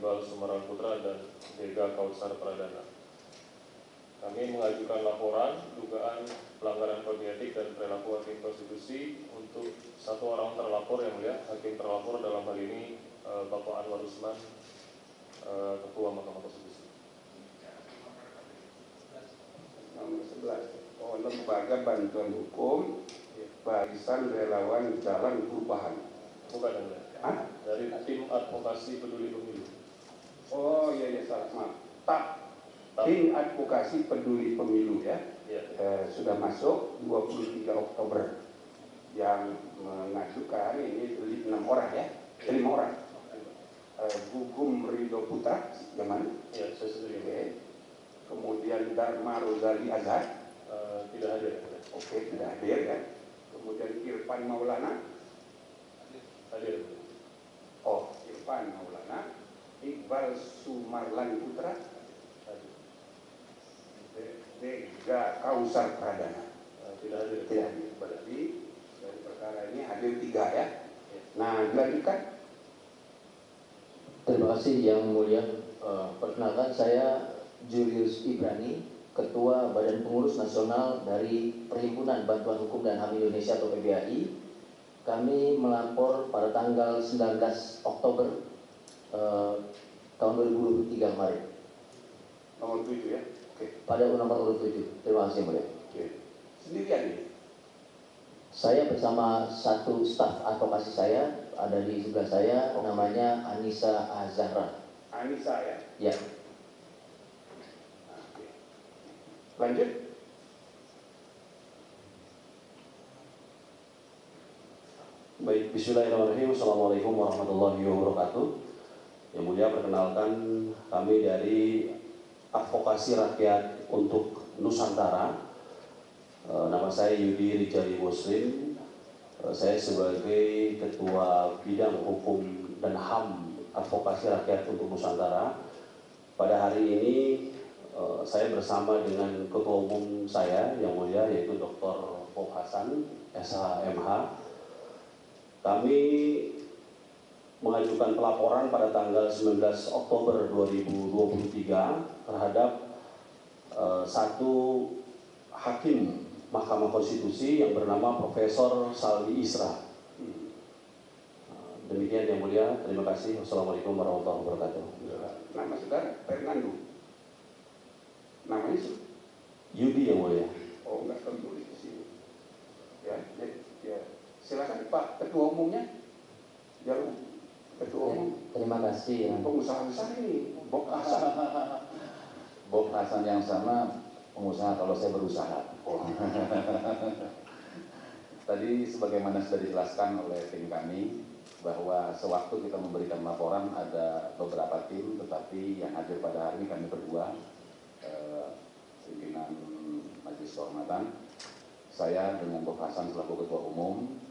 Iqbal Sumarlan Putra dan Dega Kausar Pradana. Kami mengajukan laporan dugaan pelanggaran kode etik dan perilaku hakim konstitusi untuk satu orang terlapor yang mulia. Hakim terlapor dalam hal ini Bapak Anwar Usman, Ketua Mahkamah Konstitusi. Nomor 11. Oh, Lembaga Bantuan Hukum Barisan Relawan Jalan Perubahan. Bukan yang mulia. Dari tim advokasi peduli pemilu. Oh iya salah, maaf. Tim advokasi peduli pemilu ya. Sudah masuk 23 Oktober yang mengajukan ini 6 orang ya, 5 orang. Gugum Ridho Putra, yang mana? Ya, saya sendiri. Oke. Kemudian Dharma Rozali Azhar, tidak hadir. Oke, tidak hadir ya. Kemudian Irfan Maulana, hadir. Oh, Irfan Maulana. Iqbal Sumarlan Putra, hadir. Dega Kausar Pradana, tidak hadir. Tidak hadir. Berarti dari perkara ini hadir 3 ya. Nah, dilanjutkan. Terima kasih Yang Mulia. Perkenalkan saya Julius Ibrani, Ketua Badan Pengurus Nasional dari Perhimpunan Bantuan Hukum dan HAM Indonesia atau PBHI. Kami melapor pada tanggal 19 Oktober tahun 2023 kemarin. Nomor 7 ya. Oke. Pada nomor urut 7. Terima kasih Yang Mulia. Oke. Sendirian ini? Saya bersama satu staf advokasi saya, ada di sebelah saya, namanya Anissa Azhara. Anissa ya? Ya. Oke. Lanjut. Baik, bismillahirrahmanirrahim. Assalamualaikum warahmatullahi wabarakatuh. Yang mulia, perkenalkan kami dari Advokasi Rakyat untuk Nusantara. Nama saya Yudi Rijali Muslim. Saya sebagai Ketua Bidang Hukum dan HAM Advokasi Rakyat untuk Nusantara. Pada hari ini saya bersama dengan Ketua Umum saya yang mulia, yaitu Dr. Bob Hasan, SHMH. Kami mengajukan pelaporan pada tanggal 19 Oktober 2023 terhadap satu hakim Mahkamah Konstitusi yang bernama Profesor Saldi Isra. Demikian Yang Mulia, terima kasih. Wassalamualaikum warahmatullahi wabarakatuh. Nama saudara Fernando. Namanya Yudi Yang Mulia. Oh, enggak tertulis di sini. Ya. Silakan Pak Ketua Umumnya. Jalan Ketua Umum. Terima kasih. Pengusaha besar ini, Bob Hasan. Bob Hasan yang sama pengusaha kalau saya berusaha. Tadi sebagaimana sudah dijelaskan oleh tim kami bahwa sewaktu kita memberikan laporan ada beberapa tim, tetapi yang hadir pada hari ini kami berdua, pimpinan Majelis Kehormatan, saya dengan Bob Hasan selaku Ketua Umum.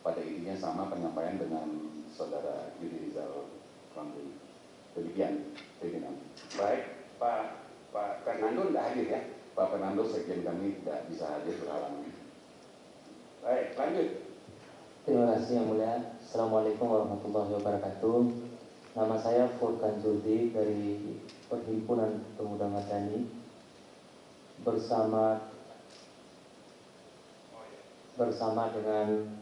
Pada intinya sama penyampaian dengan Saudara Yudi Rizal Ramli. Demikian pimpinan. Baik, Pak Fernando tidak hadir ya? Pak Fernando, sekjen kami tidak bisa hadir berhalangan. Baik, lanjut. Terima kasih Yang Mulia. Assalamualaikum warahmatullahi wabarakatuh. Nama saya Furkan Zuldi dari Perhimpunan Pemuda Madani. Bersama dengan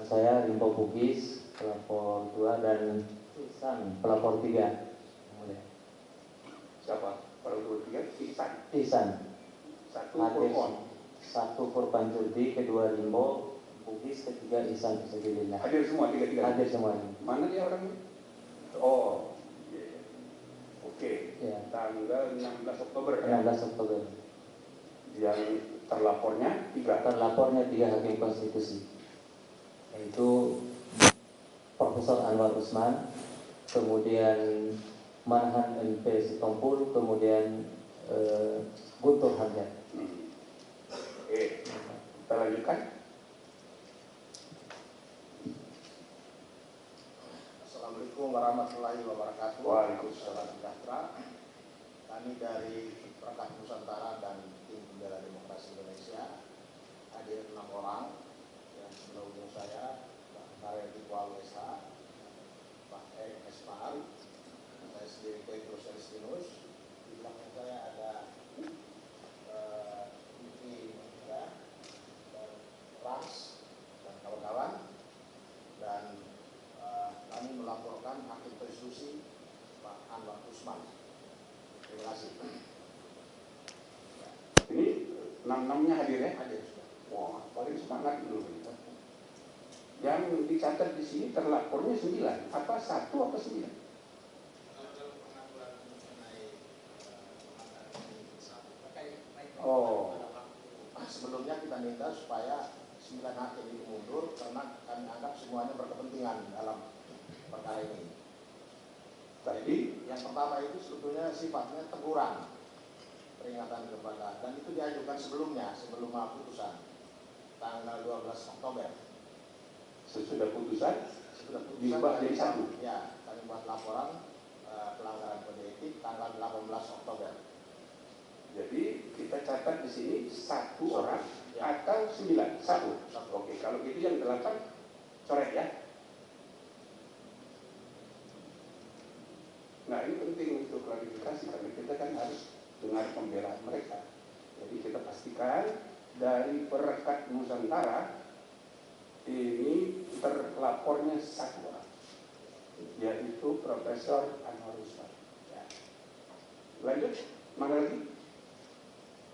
saya Rimpo Bugis, pelapor 2, dan Ihsan, pelapor 3. Yang Mulia. Siapa? Pelapor 3? Ihsan. Satu Furkan Zuldi, kedua Rimpo Bugis, ketiga Ihsan Fisabilillah. hadir semua, 3-3? Hadir semuanya. Mana dia orangnya? Oh, iya. Oke. Ya. Tanggal 16 Oktober 16 Oktober. Yang terlapornya 3. Terlapornya 3 hakim konstitusi, yaitu Profesor Anwar Usman, kemudian Manhan MP Sitompul, kemudian Guntur Hamzah. Oke, kita lanjutkan. Assalamualaikum warahmatullahi wabarakatuh. Waalaikumsalam. Sejahtera. Kami dari Perkat Nusantara dan Tim Pembela Demokrasi Indonesia hadir 6 orang. Yang sebelumnya saya Pak Karel Dipwal Wesa, Pak Esmar, saya sendiri Usman. Terima kasih. Ini 6-6-nya hadir ya? Hadir sudah. Wah, paling semangat dulu. Yang dicatat di sini terlapornya 9. Apa 1 apa 9? Oh. Sebelumnya kita minta supaya 9 hakim itu mundur karena kami anggap semuanya berkepentingan dalam perkara ini. Jadi yang pertama itu sebetulnya sifatnya teguran, peringatan kepada, dan itu diajukan sebelumnya, sebelum putusan tanggal 12 Oktober. Sesudah putusan diubah jadi 1. Ya, kami buat laporan pelanggaran kode etik tanggal 18 Oktober. Jadi kita catat di sini 1 orang ya. Atau 9? 1. Oke, kalau gitu yang 8 coret ya. Nah ini penting untuk klarifikasi karena kita kan harus dengar pembelaan mereka. Jadi kita pastikan dari Perekat Nusantara ini terlapornya 1 orang, yaitu Profesor Anwar Usman. Ya. Lanjut, mana lagi?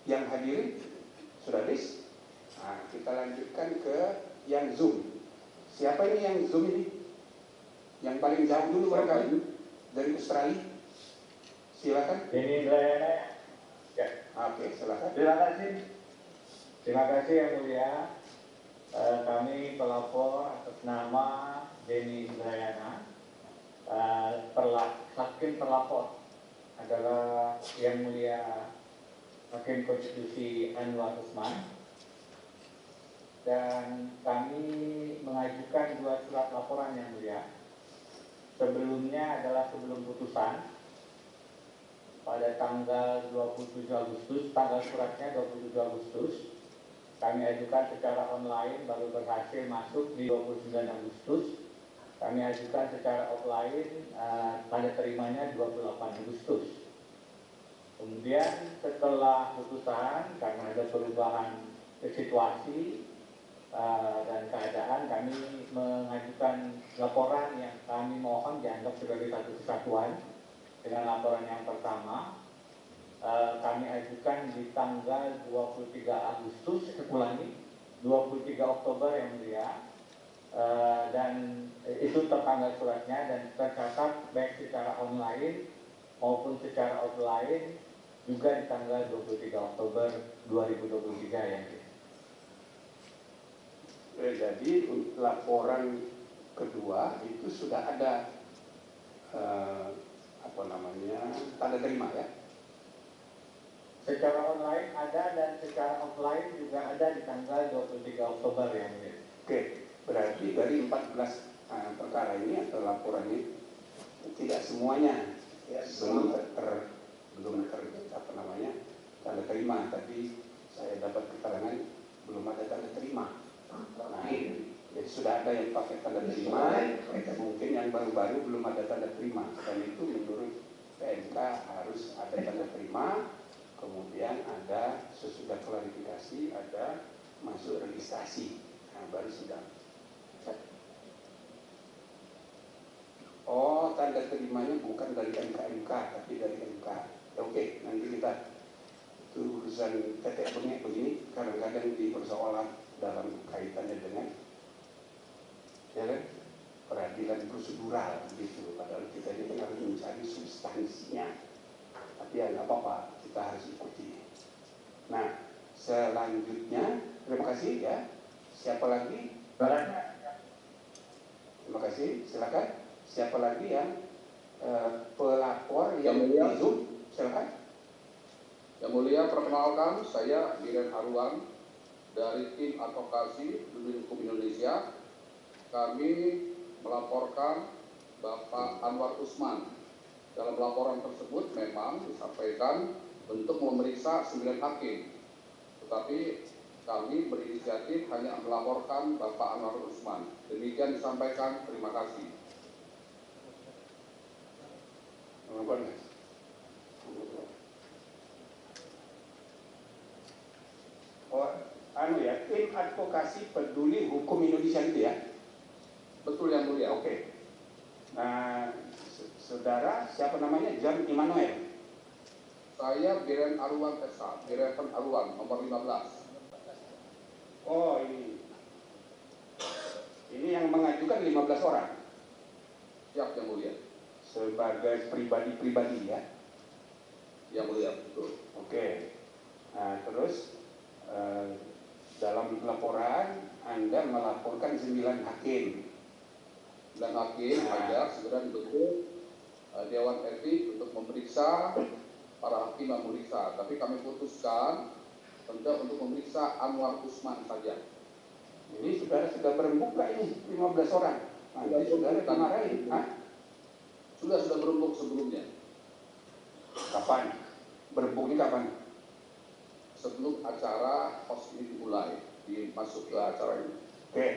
Yang hadirin sudah habis. Nah, kita lanjutkan ke yang Zoom. Siapa ini yang Zoom ini? Yang paling jauh dulu barangkali dari Australia. Silakan. Ini Indrayana. Ya. Oke, silakan. Terima kasih. Terima kasih yang mulia. Kami pelapor atas nama Denny Indrayana. Hakim pelapor adalah yang mulia Hakim Konstitusi Anwar Usman, dan kami mengajukan 2 surat laporan yang mulia. Sebelumnya adalah sebelum putusan pada tanggal 27 Agustus, tanggal suratnya 27 Agustus. Kami ajukan secara online, baru berhasil masuk di 29 Agustus. Kami ajukan secara offline, tanda terimanya 28 Agustus. Kemudian setelah putusan, karena ada perubahan situasi dan keadaan, kami mengajukan laporan yang kami mohon dianggap sebagai satu kesatuan dengan laporan yang pertama. Kami ajukan di tanggal 23 Agustus, ulangi, 23 Oktober yang mulia, dan itu tertanggal suratnya dan tercatat baik secara online maupun secara offline juga di tanggal 23 Oktober 2023 yang mulia. Jadi laporan kedua itu sudah ada tanda terima ya? Secara online ada dan secara offline juga ada di tanggal 23 Oktober yang mulia. Oke, berarti dari 14 perkara ini atau laporan ini tidak semuanya ya, belum tanda terima, tapi saya dapat keterangan belum ada tanda terima. Nah, jadi sudah ada yang pakai tanda terima, mungkin yang baru-baru belum ada tanda terima, dan itu menurut PMK harus ada tanda terima, kemudian ada sesudah klarifikasi ada masuk registrasi, nah, baru sidang. Oh, tanda terimanya bukan dari MK tapi dari MK. Ya, oke, nanti kita itu urusan tetek bengek begini kadang-kadang dipersoalan dalam kaitannya dengan ya kan, peradilan prosedural gitu. Padahal kita ini harus mencari substansinya. Tapi ya nggak apa-apa, kita harus ikuti. Nah, selanjutnya terima kasih ya. Siapa lagi? Terima kasih. Silakan. Siapa lagi yang pelapor yang di Zoom? Silakan. Yang mulia, perkenalkan saya Diren Haruan dari tim advokasi Demi Hukum Indonesia. Kami melaporkan Bapak Anwar Usman. Dalam laporan tersebut memang disampaikan untuk memeriksa 9 hakim, tetapi kami berinisiatif hanya melaporkan Bapak Anwar Usman. Demikian disampaikan. Terima kasih. Tim advokasi peduli hukum Indonesia itu ya? Betul yang mulia. Oke. Nah, Saudara siapa namanya? John Immanuel. Saya Biren Arwan Esa, Biren Arwan, nomor 15. Oh, ini. Ini yang mengajukan 15 orang. Siap, Yang Mulia. Sebagai pribadi-pribadi ya. Yang Mulia, betul. Oke. Nah, terus dalam laporan Anda melaporkan 9 hakim. Dan hakim agar segera dibentuk Dewan Etik untuk memeriksa para hakim yang memeriksa. Tapi kami putuskan untuk memeriksa Anwar Usman saja. Ini saudara sudah berembuk nggak ini 15 orang? Nanti saudara dimarahin. Sudah berembuk sebelumnya. Kapan? Berembuk ini kapan? Sebelum acara host ini dimulai, masuk ke acara ini. Oke,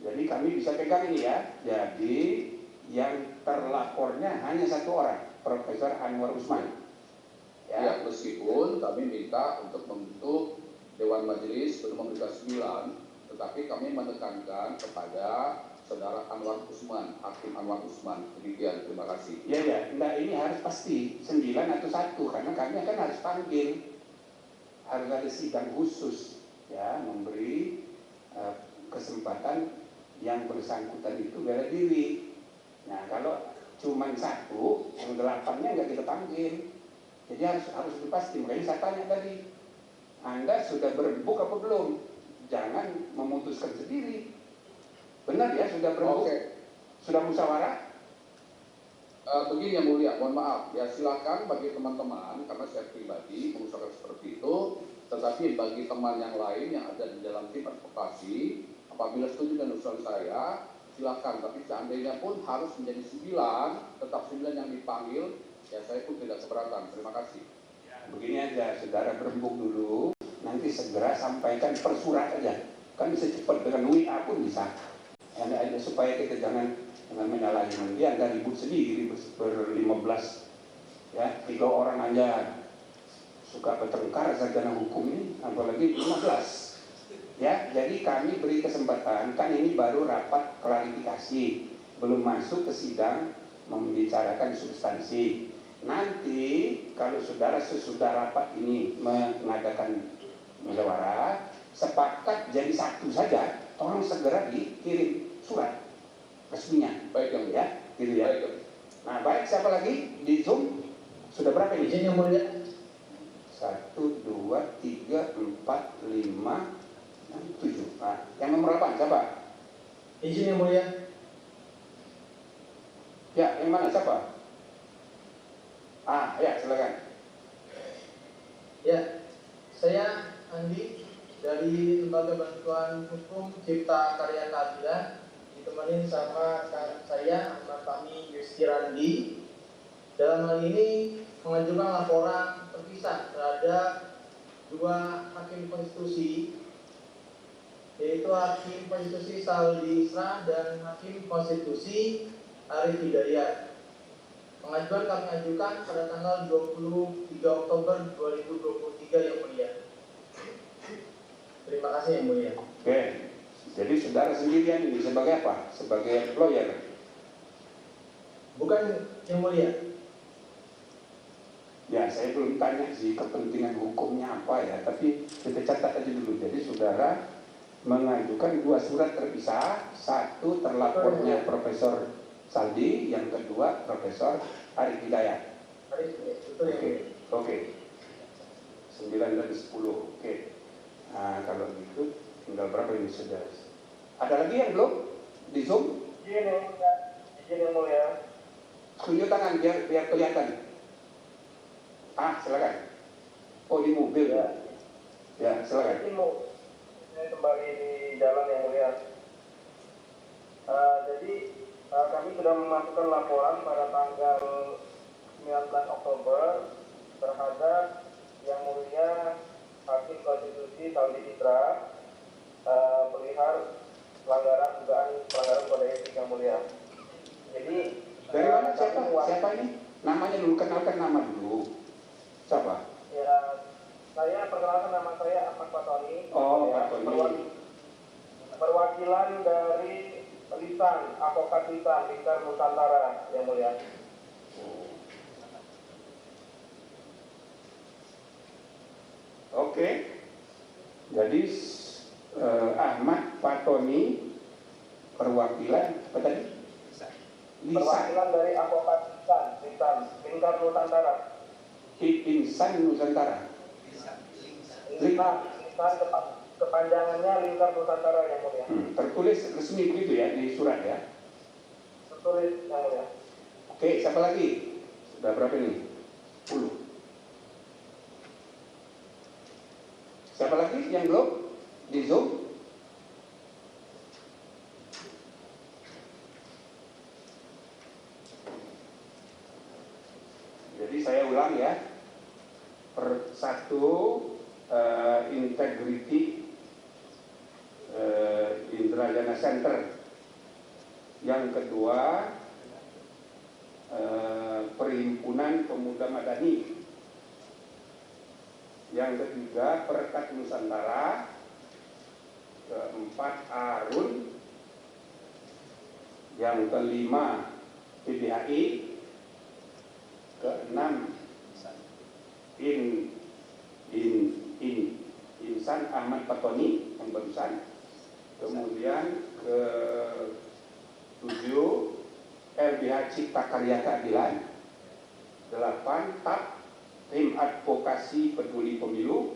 jadi kami bisa pegang ini ya. Jadi yang terlapornya hanya 1 orang, Profesor Anwar Usman. Ya, meskipun kami minta untuk membentuk Dewan Majelis belum memberikan 9, tetapi kami menekankan kepada Saudara Anwar Usman, Hakim Anwar Usman. Demikian, terima kasih. Iya ya, enggak, ini harus pasti 9 atau 1 karena kami akan harus panggil, harus ada sidang khusus ya, memberi kesempatan yang bersangkutan itu bela diri. Nah, kalau cuma 1, yang 8-nya enggak kita panggil. Jadi harus pasti. Makanya saya tanya tadi, Anda sudah berembuk apa belum? Jangan memutuskan sendiri. Benar ya, sudah berembuk? Oke. Sudah musyawarah? Begini Yang Mulia, mohon maaf. Ya silakan bagi teman-teman, karena saya pribadi mengusahakan seperti itu. Tetapi bagi teman yang lain yang ada di dalam tim advokasi, apabila setuju dengan usulan saya, silakan. Tapi seandainya pun harus menjadi 9, tetap 9 yang dipanggil, ya saya pun tidak keberatan. Terima kasih. Begini aja, saudara berembuk dulu, nanti segera sampaikan per surat aja. Kan bisa cepat, dengan WA pun bisa. Ada supaya kita jangan menyalahi dia, nggak ribut sendiri ber-15 ya, 3 orang aja suka bertengkar sarjana hukum ini, apalagi 15 ya. Jadi kami beri kesempatan, kan ini baru rapat klarifikasi, belum masuk ke sidang membicarakan substansi. Nanti kalau saudara sesudah rapat ini mengadakan musyawarah, sepakat jadi 1 saja, tolong segera dikirim surat resminya. Baik Yang Mulia. Ya, gitu ya. Baik. Nah, baik, siapa lagi di Zoom? Sudah berapa ini? Izin Yang Mulia. 1, 2, 3, 4, 5, 6, 7. Nah, yang nomor 8 siapa? Izin Yang Mulia. Ya, yang mana siapa? Ya, silakan. Ya, saya Andi dari Lembaga Bantuan Hukum Cipta Karya Keadilan, ditemani sama saya Ahmad Fahmi Yusti Randi. Dalam hal ini mengajukan laporan terpisah terhadap 2 hakim konstitusi, yaitu Hakim Konstitusi Saldi Isra dan Hakim Konstitusi Arif Hidayat. Pengajuan kami ajukan pada tanggal 23 Oktober 2023 Yang Mulia. Terima kasih Yang Mulia. Oke, jadi saudara sendirian ini sebagai apa? Sebagai lawyer? Bukan Yang Mulia. Ya, saya belum tanya sih kepentingan hukumnya apa ya, tapi kita catat aja dulu. Jadi saudara mengajukan 2 surat terpisah, 1 terlapornya Profesor Saldi, yang kedua Profesor Arif Hidayat. Oke. 9 dan 10. Oke. Nah, kalau gitu tinggal berapa ini sudah? Ada lagi yang belum di Zoom? Izin Yang Mulia. Tunjuk tangan biar kelihatan. Silakan. Oh, di mobil ya. Ya, silakan. Saya kembali di jalan Yang Mulia. Jadi kami sudah memasukkan laporan pada tanggal 19 Oktober terhadap Yang Mulia Hakim Konstitusi Saldi Isra perihal dugaan pelanggaran kode etik Yang Mulia. Jadi dari mana siapa ini? Namanya dulu, kenalkan nama dulu. Siapa? Ya, saya perkenalkan nama saya Ahmad Fatoni. Oh, Fatoni. Perwakilan dari Lisan, Advokat Lisan, Lingkar Nusantara, Yang Mulia. Jadi Ahmad Fatoni perwakilan apa tadi? Perwakilan dari advokat Lisan Lingkar Nusantara. Insan Nusantara. Lisan kepanjangannya Lingkar Nusantara yang mulia. Tertulis resmi begitu ya di surat ya? Tertulis yang mulia. Oke, siapa lagi? Sudah berapa ini? 10. Siapa lagi yang belum di Zoom? Jadi saya ulang ya. Satu, Integrity Indrayana Center. Yang kedua, Perhimpunan Pemuda Madani. Yang ketiga, Perkat Nusantara. Keempat, Arun. Yang kelima, PBHI. Keenam, Insan Ahmad Fatoni yang barusan. Kemudian ke-7, LBH Cipta Karya Keadilan. 8, TAP Tim Advokasi Peduli Pemilu.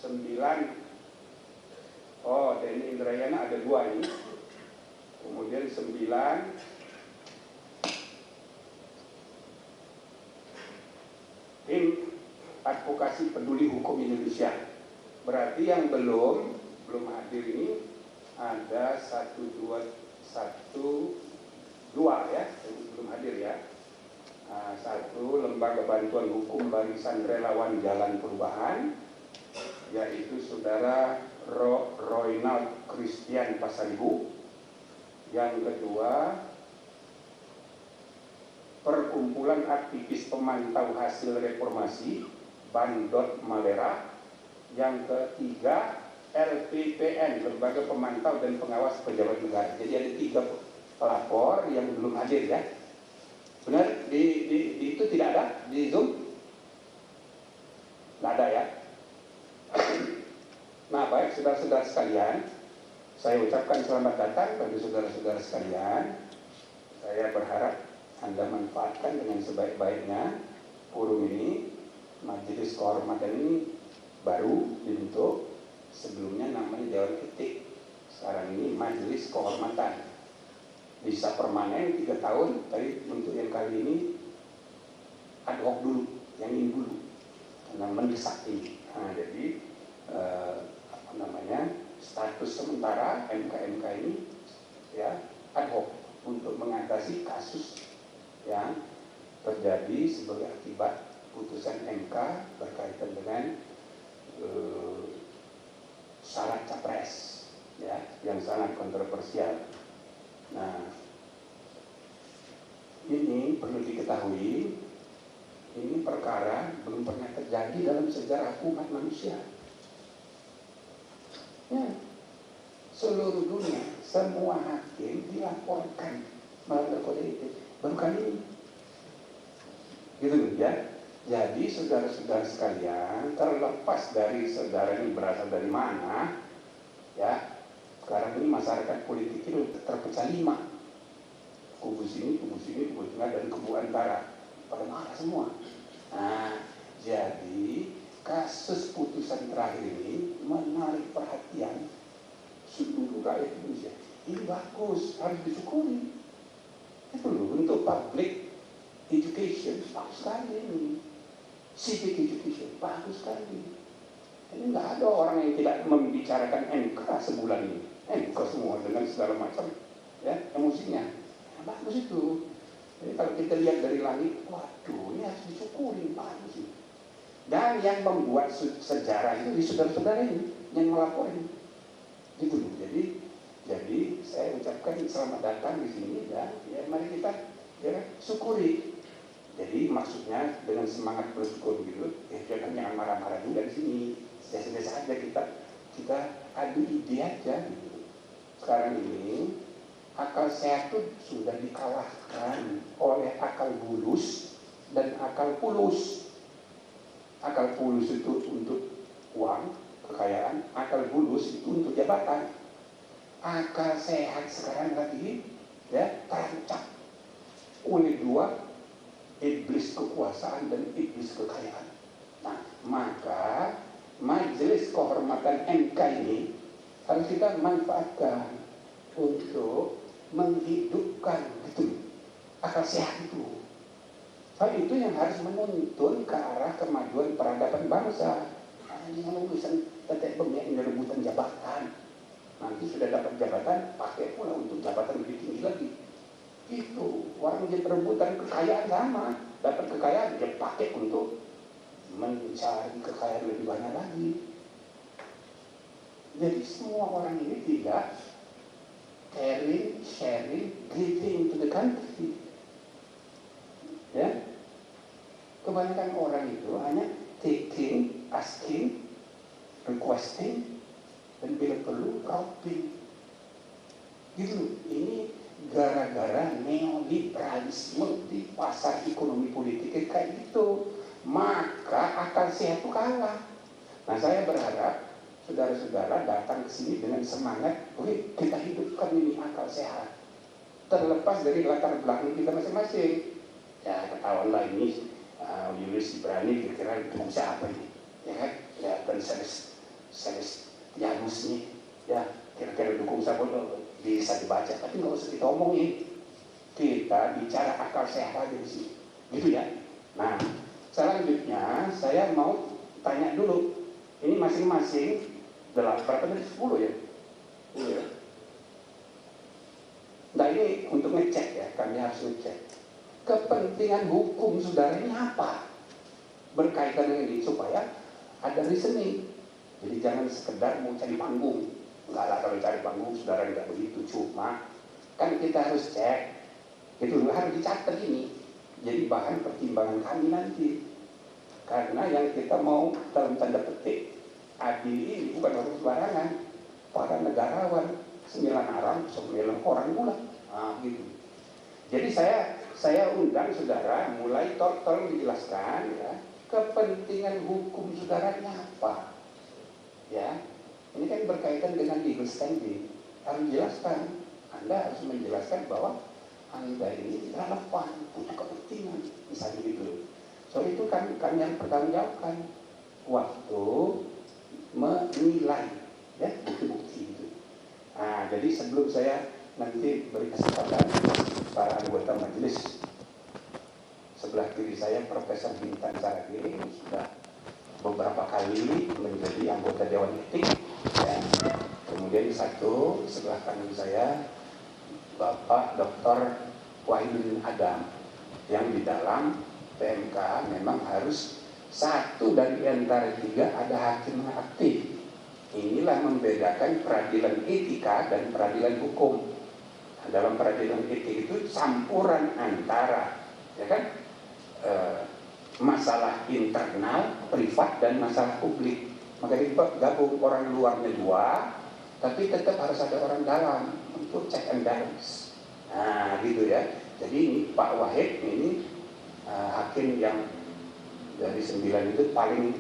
9, Denny Indrayana ada 2 ini. Kemudian 9, Tim Advokasi Peduli Hukum Indonesia. Berarti yang belum hadir ini ada 1, 2 ya, yang belum hadir ya. 1, Lembaga Bantuan Hukum Barisan Relawan Jalan Perubahan, yaitu Saudara Roynald Christian Pasaribu. Yang kedua, Perkumpulan Aktivis Pemantau Hasil Reformasi Bandot Malera. Yang ketiga, LPPN, Lembaga Pemantau dan Pengawas Pejabat Negara. Jadi ada 3 pelapor yang belum hadir ya. Benar? Itu tidak ada di Zoom? Nggak ada ya? Nah, baik saudara-saudara sekalian, saya ucapkan selamat datang bagi saudara-saudara sekalian. Saya berharap Anda manfaatkan dengan sebaik-baiknya forum ini. Majelis Kehormatan ini baru dibentuk, sebelumnya namanya Dewan Etik, sekarang ini Majelis Kehormatan. Bisa permanen 3 tahun, tapi untuk yang kali ini ad hoc dulu, yang ini dulu, karena mendesak ini. Nah, jadi status sementara MK-MK ini ya ad hoc untuk mengatasi kasus yang terjadi sebagai akibat putusan MK berkaitan dengan syarat capres ya yang sangat kontroversial. Nah, ini perlu diketahui, ini perkara belum pernah terjadi dalam sejarah umat manusia. Ya, seluruh dunia, semua hakim dilaporkan melanggar kode etik. Baru kali ini. Gitu ya. Jadi saudara-saudara sekalian, terlepas dari saudara ini berasal dari mana, ya, sekarang ini masyarakat politik itu terpecah 5. Kubu sini, kubu tengah, dan kubu antara. Pada marah semua. Nah, jadi kasus putusan terakhir ini menarik perhatian seluruh rakyat Indonesia. Ini bagus, harus disyukuri. Itu loh, untuk public education bagus sekali ini. Civic education bagus sekali. Ini nggak ada orang yang tidak membicarakan MK sebulan ini. MK semua dengan segala macam ya emosinya. Nah, bagus itu. Jadi kalau kita lihat dari langit, waduh, ini harus disyukuri, bagus ini. Dan yang membuat sejarah itu di saudara-saudara ini yang melaporin. Gitu. Jadi saya ucapkan selamat datang di sini ya mari kita ya syukuri. Jadi maksudnya dengan semangat bersyukur gitu, ya jangan marah-marah juga di sini. Biasa-biasa aja kita adu ide aja gitu. Sekarang ini akal sehat itu sudah dikalahkan oleh akal bulus dan akal pulus. Akal pulus itu untuk uang, kekayaan, akal bulus itu untuk jabatan. Akal sehat sekarang lagi ya terancam oleh dua, iblis kekuasaan dan iblis kekayaan. Nah, maka majelis kehormatan MK ini harus kita manfaatkan untuk menghidupkan gitu akal sehat itu. Hal itu yang harus menuntun ke arah kemajuan peradaban bangsa. Nah, ini yang urusan tetek bengek ini rebutan jabatan. Nanti sudah dapat jabatan, pakai pula untuk jabatan lebih tinggi lagi. Itu orang yang perebutan kekayaan sama, dapat kekayaan dia pakai untuk mencari kekayaan lebih banyak lagi. Jadi semua orang ini tidak caring, sharing, giving to the country. Ya, kebanyakan orang itu hanya taking, asking, requesting, dan bila perlu robbing. Gitu. Ini gara-gara neoliberalisme di pasar ekonomi politik kayak gitu. Maka akal sehat itu kalah. Nah, saya berharap saudara-saudara datang ke sini dengan semangat, oke, kita hidupkan ini akal sehat. Terlepas dari latar belakang kita masing-masing. Ya, ketahuan lah ini Julius Ibrani kira-kira dukung siapa ini? Ya kan? Ya, dan Seles Janus nih, ya kira-kira dukung siapa bisa dibaca. Tapi nggak usah kita omongin. Kita bicara akal sehat aja di sini. Gitu ya. Nah, selanjutnya saya mau tanya dulu. Ini masing-masing berapa dari 10 ya? Iya. Nah, ini untuk ngecek ya, kami harus ngecek. Kepentingan hukum saudara ini apa? Berkaitan dengan ini supaya ada reasoning. Jadi jangan sekedar mau cari panggung. Enggak lah, kalau cari panggung saudara tidak begitu. Cuma kan kita harus cek. Itu harus dicatat ini. Jadi bahan pertimbangan kami nanti. Karena yang kita mau dalam tanda petik adil ini bukan orang sembarangan. Para negarawan 9 orang pula. Nah, gitu. Jadi saya undang saudara mulai tolong dijelaskan ya, kepentingan hukum saudaranya apa. Ya, ini kan berkaitan dengan legal standing. Harus dijelaskan. Anda harus menjelaskan bahwa Anda ini relevan, punya kepentingan, misalnya gitu. So itu kami yang pertanggungjawabkan waktu menilai ya bukti-bukti itu. Nah, jadi sebelum saya nanti beri kesempatan para anggota majelis, sebelah kiri saya Profesor Bintan Saraghe sudah beberapa kali menjadi anggota Dewan Etik ya. Kemudian satu sebelah kanan saya Bapak Dr. Wahidudin Adam yang di dalam PMK memang harus satu dari antara 3 ada hakim yang aktif. Inilah membedakan peradilan etika dan peradilan hukum. Nah, dalam peradilan etik itu campuran antara ya kan masalah internal, privat dan masalah publik. Maka gabung orang luarnya 2, tapi tetap harus ada orang dalam untuk check and balance. Nah, gitu ya. Jadi ini Pak Wahid ini hakim yang dari 9 itu paling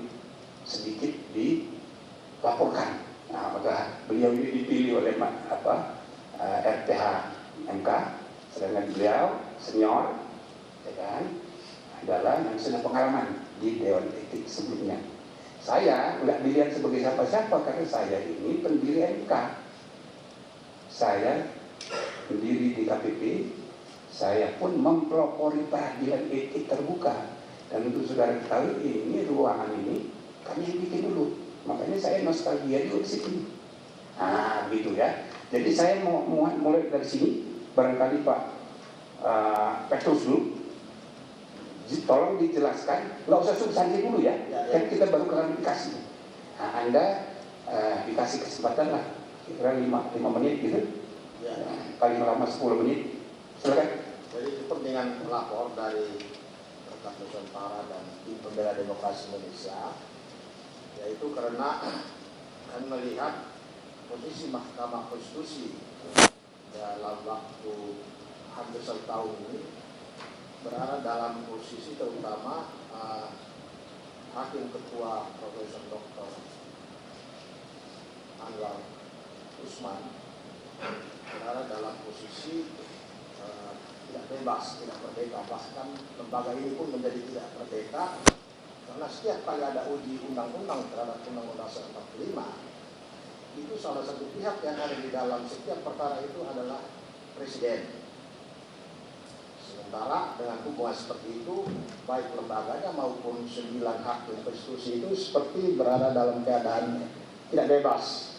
sedikit dilaporkan. Nah, maka beliau ini dipilih oleh RPH MK, sedangkan beliau senior, ya kan, adalah yang sudah pengalaman di Dewan Etik sebelumnya. Saya nggak dilihat sebagai siapa-siapa karena saya ini pendiri MK. Saya pendiri di KPP. Saya pun mempelopori peradilan etik terbuka. Dan untuk saudara ketahui ini ruangan ini kami yang bikin dulu. Makanya saya nostalgia di sini. Nah, gitu ya. Jadi saya mau mulai dari sini. Barangkali Pak Petrus dulu. Tolong dijelaskan. Nggak usah substansi dulu ya. Kan kita baru klarifikasi. Nah, Anda dikasih kesempatan lah. Kira-kira 5 menit gitu. Paling lama 10 menit. Silakan. Jadi kepentingan pelapor dari Rekan Nusantara dan Tim Pembela Demokrasi Indonesia, yaitu karena kami melihat posisi Mahkamah Konstitusi dalam waktu hampir 1 tahun ini berada dalam posisi terutama Hakim Ketua Profesor Dr. Anwar Usman berada dalam posisi tidak bebas, tidak merdeka. Bahkan lembaga ini pun menjadi tidak merdeka karena setiap kali ada uji undang-undang terhadap Undang-Undang 45, itu salah satu pihak yang ada di dalam setiap perkara itu adalah Presiden. Sementara dengan hubungan seperti itu, baik lembaganya maupun 9 hakim konstitusi itu seperti berada dalam keadaan tidak bebas.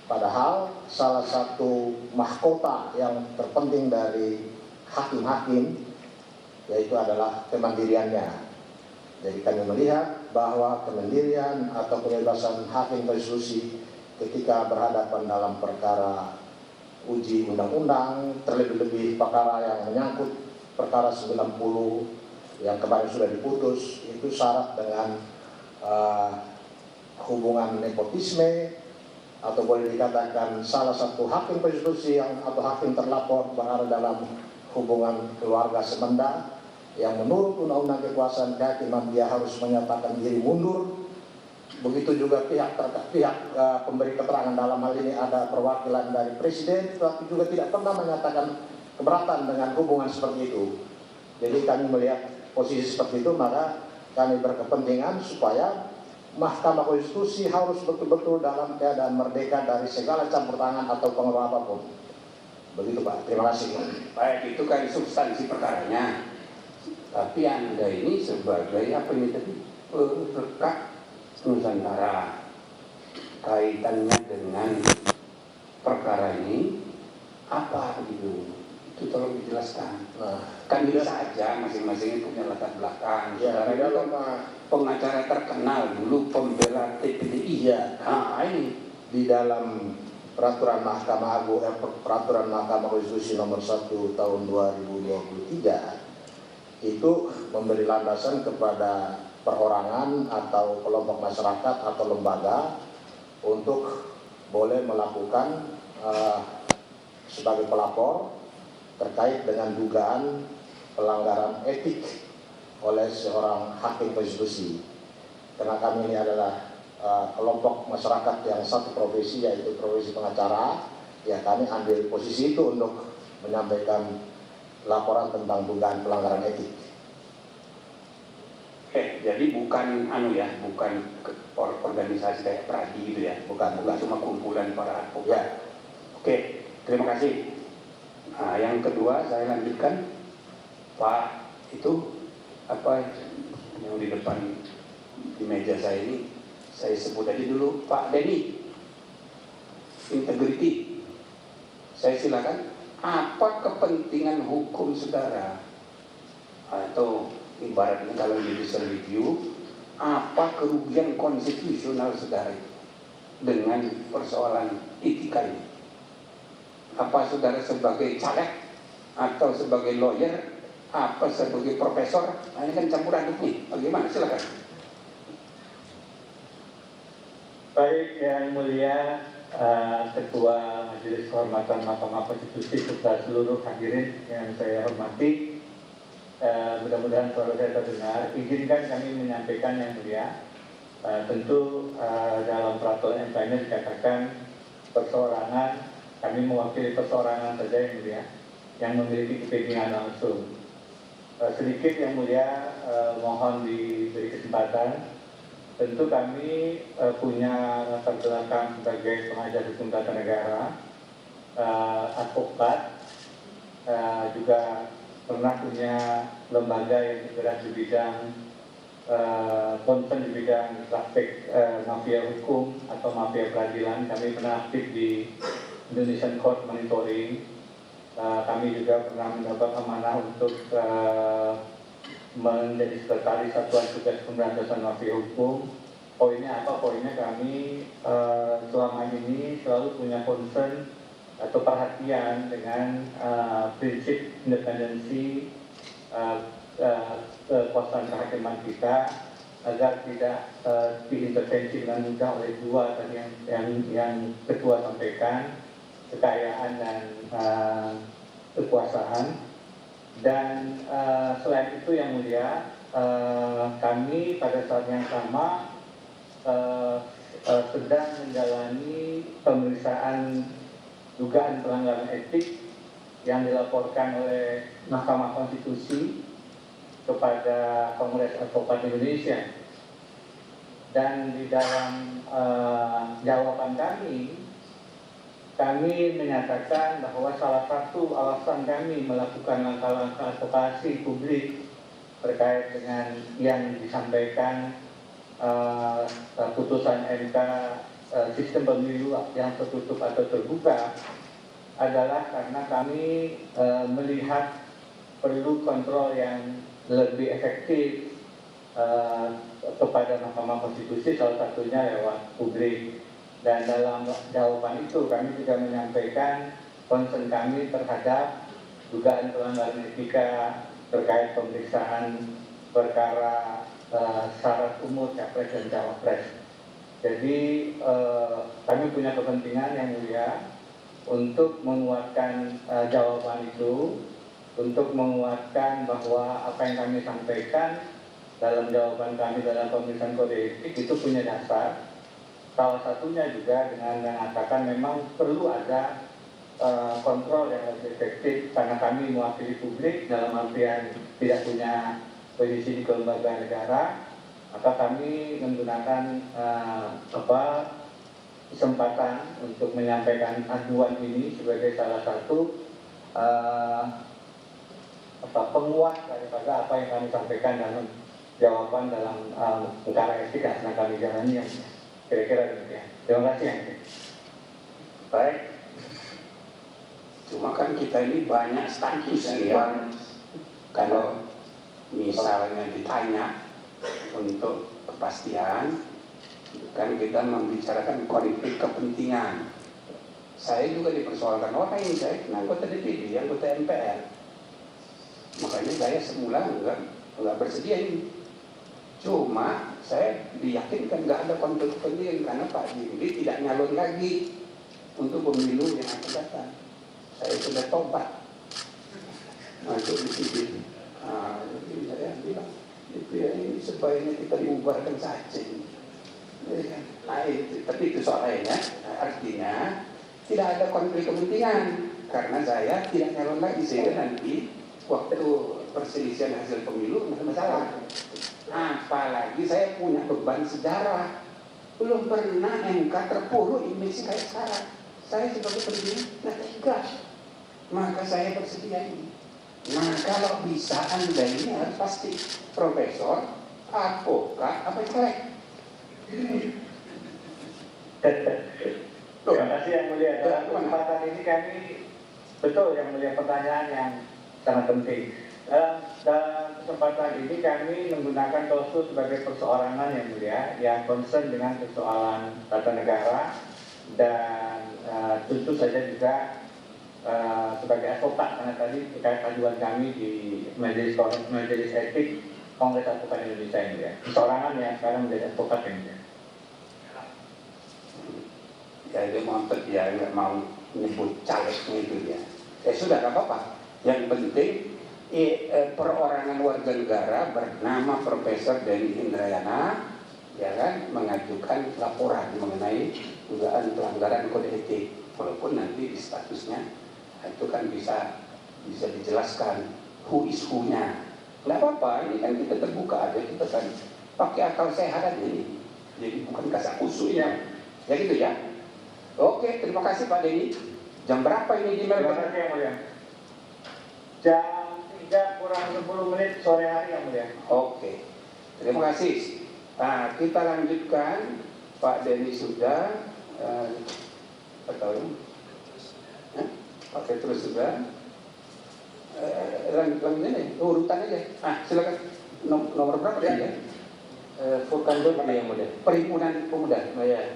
Padahal salah satu mahkota yang terpenting dari hakim-hakim yaitu adalah kemandiriannya. Jadi kami melihat bahwa kemandirian atau kebebasan hakim konstitusi ketika berhadapan dalam perkara uji undang-undang, terlebih-lebih perkara yang menyangkut perkara 90 yang kemarin sudah diputus, itu syarat dengan hubungan nepotisme, atau boleh dikatakan salah satu hakim konstitusi yang atau hakim terlapor berada dalam hubungan keluarga semenda, yang menurut undang-undang kekuasaan kehakiman dia harus menyatakan diri mundur. Begitu juga pihak pemberi keterangan, dalam hal ini ada perwakilan dari Presiden, tapi juga tidak pernah menyatakan keberatan dengan hubungan seperti itu. Jadi kami melihat posisi seperti itu, maka kami berkepentingan supaya Mahkamah Konstitusi harus betul-betul dalam keadaan merdeka dari segala campur tangan atau pengaruh apapun. Begitu Pak, terima kasih. Baik, itu kan substansi perkaranya. Tapi Anda ini sebagai apa ini tadi, rekat Nusantara, kaitannya dengan perkara ini apa begitu? Itu tolong dijelaskan. Kan bisa aja masing-masing punya latar belakang. Ya, di dalam pengacara terkenal dulu, pembela TPDI. Ya, ini di dalam peraturan Mahkamah Agung, peraturan Mahkamah Konstitusi nomor 1 tahun 2023 itu memberi landasan kepada perorangan atau kelompok masyarakat atau lembaga untuk boleh melakukan sebagai pelapor terkait dengan dugaan pelanggaran etik oleh seorang hakim konstitusi. Karena kami ini adalah kelompok masyarakat yang satu profesi, yaitu profesi pengacara, ya kami ambil posisi itu untuk menyampaikan laporan tentang dugaan pelanggaran etik. Jadi bukan bukan organisasi kayak Pradi gitu ya, bukan cuma kumpulan para advokat. Ya. Oke, terima kasih. Nah, yang kedua saya lanjutkan, Pak, itu apa yang di depan di meja saya ini, saya sebut aja dulu Pak Denny, integrity. Saya silakan, apa kepentingan hukum saudara, atau ibaratnya kalau judicial review, apa kerugian konstitusional saudara dengan persoalan etika ini? Apa saudara sebagai caleg atau sebagai lawyer, apa sebagai profesor? Nah, ini kan campur aduk nih, bagaimana? Silakan. Baik, Yang Mulia Ketua Majelis Kehormatan Mahkamah Konstitusi serta seluruh hadirin yang saya hormati, mudah-mudahan suara saya terdengar. Izinkan kami menyampaikan Yang Mulia, tentu dalam peraturan MK ini dikatakan perseorangan, kami mewakili perseorangan saja Yang Mulia, yang memiliki kepentingan langsung. Sedikit Yang Mulia, mohon diberi kesempatan. Tentu kami punya latar belakang sebagai pengajar hukum tata negara, advokat, juga pernah punya lembaga yang bergerak di bidang concern di bidang praktek mafia hukum atau mafia peradilan. Kami pernah aktif di Indonesian Court Monitoring. Kami juga pernah mendapat amanah untuk menjadi sekretaris Satuan Tugas Pemberantasan Mafia Hukum. Poinnya apa? Poinnya kami selama ini selalu punya concern atau perhatian dengan prinsip independensi kekuasaan kehakiman kita agar tidak diintervensi dengan mudah oleh dua tadi yang Ketua sampaikan, kekayaan dan kekuasaan. Dan selain itu Yang Mulia, kami pada saat yang sama sedang menjalani pemeriksaan dugaan pelanggaran etik yang dilaporkan oleh Mahkamah Konstitusi kepada Kongres Advokat Indonesia. Dan di dalam jawaban kami menyatakan bahwa salah satu alasan kami melakukan langkah-langkah advokasi publik terkait dengan yang disampaikan putusan MK sistem pemilu yang tertutup atau terbuka adalah karena kami melihat perlu kontrol yang lebih efektif kepada Mahkamah Konstitusi, salah satunya lewat publik. Dan dalam jawaban itu kami juga menyampaikan concern kami terhadap dugaan pelanggaran etika terkait pemeriksaan perkara syarat umur capres dan cawapres. Jadi kami punya kepentingan yang mulia untuk menguatkan jawaban itu, untuk menguatkan bahwa apa yang kami sampaikan dalam jawaban kami dalam pemeriksaan kode etik itu punya dasar. Salah satunya juga dengan mengatakan memang perlu ada kontrol yang lebih efektif karena kami mewakili publik dalam artian tidak punya posisi di kelembagaan negara, maka kami menggunakan kesempatan untuk menyampaikan aduan ini sebagai salah satu penguat daripada apa yang kami sampaikan dalam jawaban dalam perkara etik yang sedang kami jalani yang kira-kira demikian. Terima kasih. Baik. Cuma kan kita ini banyak status ya. Kalau misalnya ditanya untuk kepastian, kan kita membicarakan konflik kepentingan. Saya juga dipersoalkan, wah ini saya anggota DPD, anggota MPR. Makanya saya semula enggak bersedia ini. Cuma saya diyakinkan nggak ada konflik kepentingan karena Pak Jimli tidak nyalon lagi untuk pemilu yang akan datang. Saya sudah tobat masuk di sini. Jadi saya bilang, ini sebaiknya kita diubahkan saja. Tapi itu soal lainnya. Artinya tidak ada konflik kepentingan karena saya tidak nyalon lagi, sehingga nanti waktu perselisihan hasil pemilu nggak masalah. Apalagi saya punya beban sejarah, belum pernah MK terpuruk Indonesia kayak sekarang. Saya sebagai pendiri nggak tegas, maka saya bersedia ini. Nah kalau bisa Anda ini harus pasti profesor, advokat, apa jelek. Terima kasih yang mulia. Dalam kesempatan ini kami betul yang mulia pertanyaan yang sangat penting. Dalam kesempatan ini kami menggunakan klausul sebagai perseorangan yang mulia yang concern dengan persoalan tata negara dan tentu saja juga sebagai advokat karena tadi terkait aduan kami di majelis etik Kongres Advokat Indonesia yang mulia. Perseorangan yang sekarang menjadi advokat yang mulia. Jadi ngotot ya nggak mau menyebut calegnya itu ya. Sudah nggak apa-apa. Yang penting perorangan warga negara bernama Profesor Denny Indrayana ya kan mengajukan laporan mengenai dugaan pelanggaran kode etik, walaupun nanti di statusnya itu kan bisa dijelaskan who is who-nya. Nggak apa-apa, ini kan kita terbuka aja, kita kan pakai akal sehat aja ini, jadi bukan kasak kusuk ya gitu ya. Oke, terima kasih Pak Denny. Jam berapa ini di Melbourne? Terima kasih yang mulia. Jam 3 kurang 10 menit sore hari yang mulia. Oke, terima kasih. Nah, kita lanjutkan. Pak Denny sudah Pak Petrus sudah. Lanjutnya nih, urutan aja. Silakan. Nomor berapa ya? Furkan dulu yang mulia. Perhimpunan Pemuda. Iya.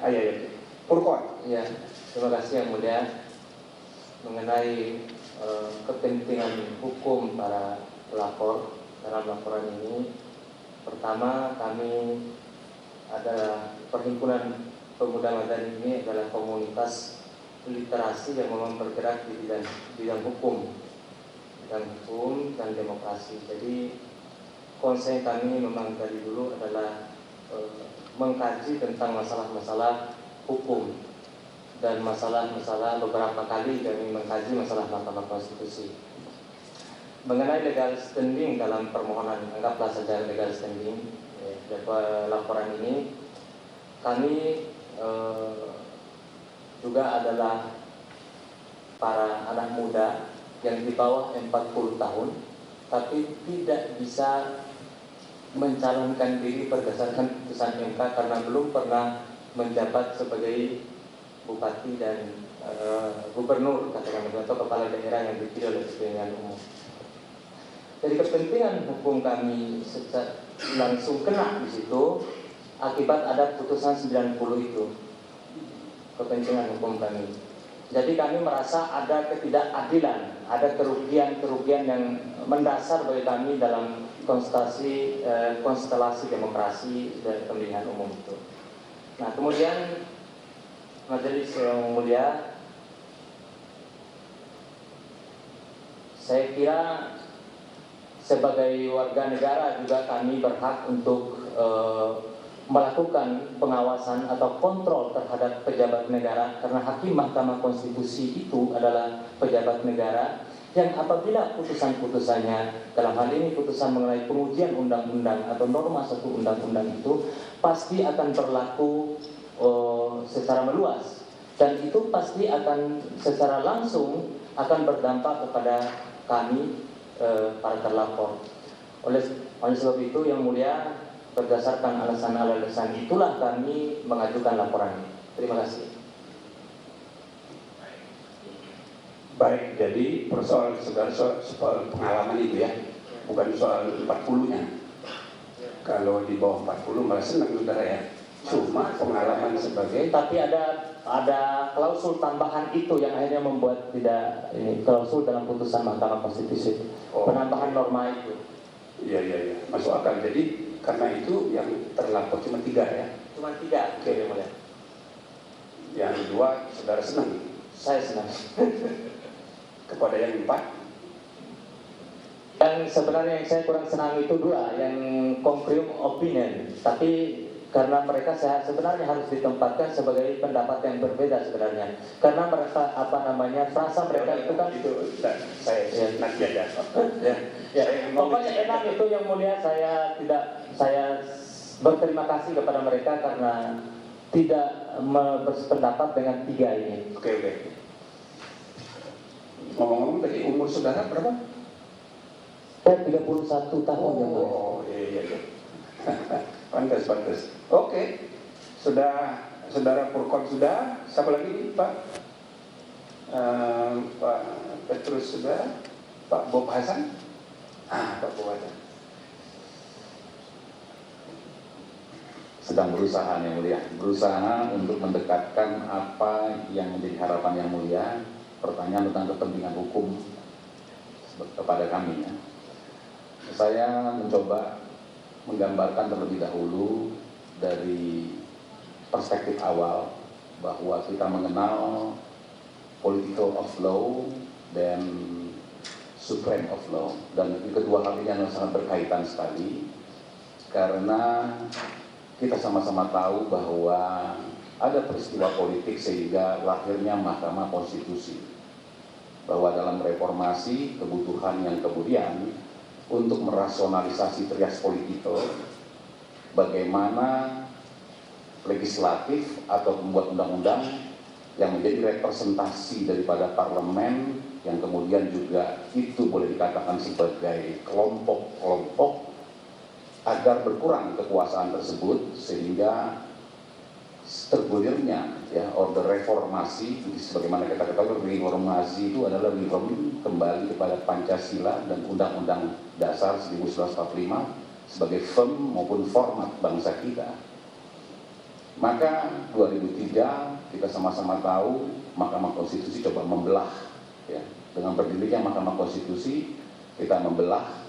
Purkon. Iya. Terima kasih yang mulia. Mengenai kepentingan hukum para pelapor dalam laporan ini, pertama kami adalah Perhimpunan Pemuda Madani ini adalah komunitas literasi yang memang bergerak di bidang hukum dan demokrasi. Jadi konsen kami memang dari dulu adalah mengkaji tentang masalah-masalah hukum dan masalah-masalah beberapa kali kami mengkaji masalah Mahkamah Konstitusi. Mengenai legal standing dalam permohonan, anggaplah saja legal standing laporan ini, kami juga adalah para anak muda yang di bawah 40 tahun tapi tidak bisa mencalonkan diri berdasarkan putusan MK karena belum pernah menjabat sebagai bupati dan gubernur katakan atau kepala daerah yang dipilih oleh pemilihan umum. Jadi kepentingan hukum kami langsung kena di situ akibat ada putusan 90 itu. Kepentingan hukum kami. Jadi kami merasa ada ketidakadilan, ada kerugian-kerugian yang mendasar bagi kami dalam konstelasi demokrasi dan pemilihan umum itu. Nah, kemudian Majelis yang mulia, saya kira sebagai warga negara juga kami berhak untuk melakukan pengawasan atau kontrol terhadap pejabat negara, karena hakim Mahkamah Konstitusi itu adalah pejabat negara yang apabila putusan-putusannya, dalam hal ini putusan mengenai pengujian undang-undang atau norma satu undang-undang itu pasti akan berlaku secara meluas, dan itu pasti akan secara langsung akan berdampak kepada kami para terlapor. Oleh sebab itu yang mulia, berdasarkan alasan-alasan itulah kami mengajukan laporan ini. Terima kasih. Baik, jadi persoalan soal pengalaman itu ya, bukan soal 40-nya. Kalau di bawah 40 malah senang saudara ya. Cuma pengalaman sebagai. Tapi ada klausul tambahan itu yang akhirnya membuat tidak ini klausul dalam putusan Mahkamah Konstitusi. Penambahan norma itu. Iya, masuk akal. Jadi karena itu yang terlapor cuma 3 ya. Cuma 3. Oke, yang mulia. Yang 2 saudara senang. Saya senang. Kepada yang 4? Yang sebenarnya yang saya kurang senang itu 2, yang conclusive opinion. Tapi karena mereka sebenarnya harus ditempatkan sebagai pendapat yang berbeda sebenarnya. Karena mereka frasa mereka itu kan itu saya nanti aja. Ya. Pokoknya enak itu yang mulia, saya berterima kasih kepada mereka karena tidak berpendapat dengan 3 ini. Oke. Ngomong-ngomong tadi umur saudara berapa? Saya 31 tahun. Oh, iya. Pantas. Oke. Sudah, saudara Purkon sudah. Siapa lagi Pak? Pak Petrus sudah. Pak Bob Hasan. Pak Bob Hasan. Sedang berusaha yang mulia, berusaha untuk mendekatkan apa yang menjadi harapan yang mulia, pertanyaan tentang kepentingan hukum kepada kami ya. Saya mencoba menggambarkan terlebih dahulu dari perspektif awal bahwa kita mengenal political of law dan supreme of law, dan kedua hal ini sangat berkaitan sekali karena kita sama-sama tahu bahwa ada peristiwa politik sehingga lahirnya Mahkamah Konstitusi, bahwa dalam reformasi kebutuhan yang kemudian untuk merasionalisasi trias politikal, bagaimana legislatif atau pembuat undang-undang yang menjadi representasi daripada parlemen yang kemudian juga itu boleh dikatakan sebagai kelompok-kelompok agar berkurang kekuasaan tersebut sehingga tergulirnya ya order reformasi. Sebagaimana kita ketahui, reformasi itu adalah reform kembali kepada Pancasila dan Undang-Undang Dasar 1945 sebagai form maupun format bangsa kita. Maka 2003 kita sama-sama tahu Mahkamah Konstitusi coba membelah ya. Dengan berdirinya Mahkamah Konstitusi kita membelah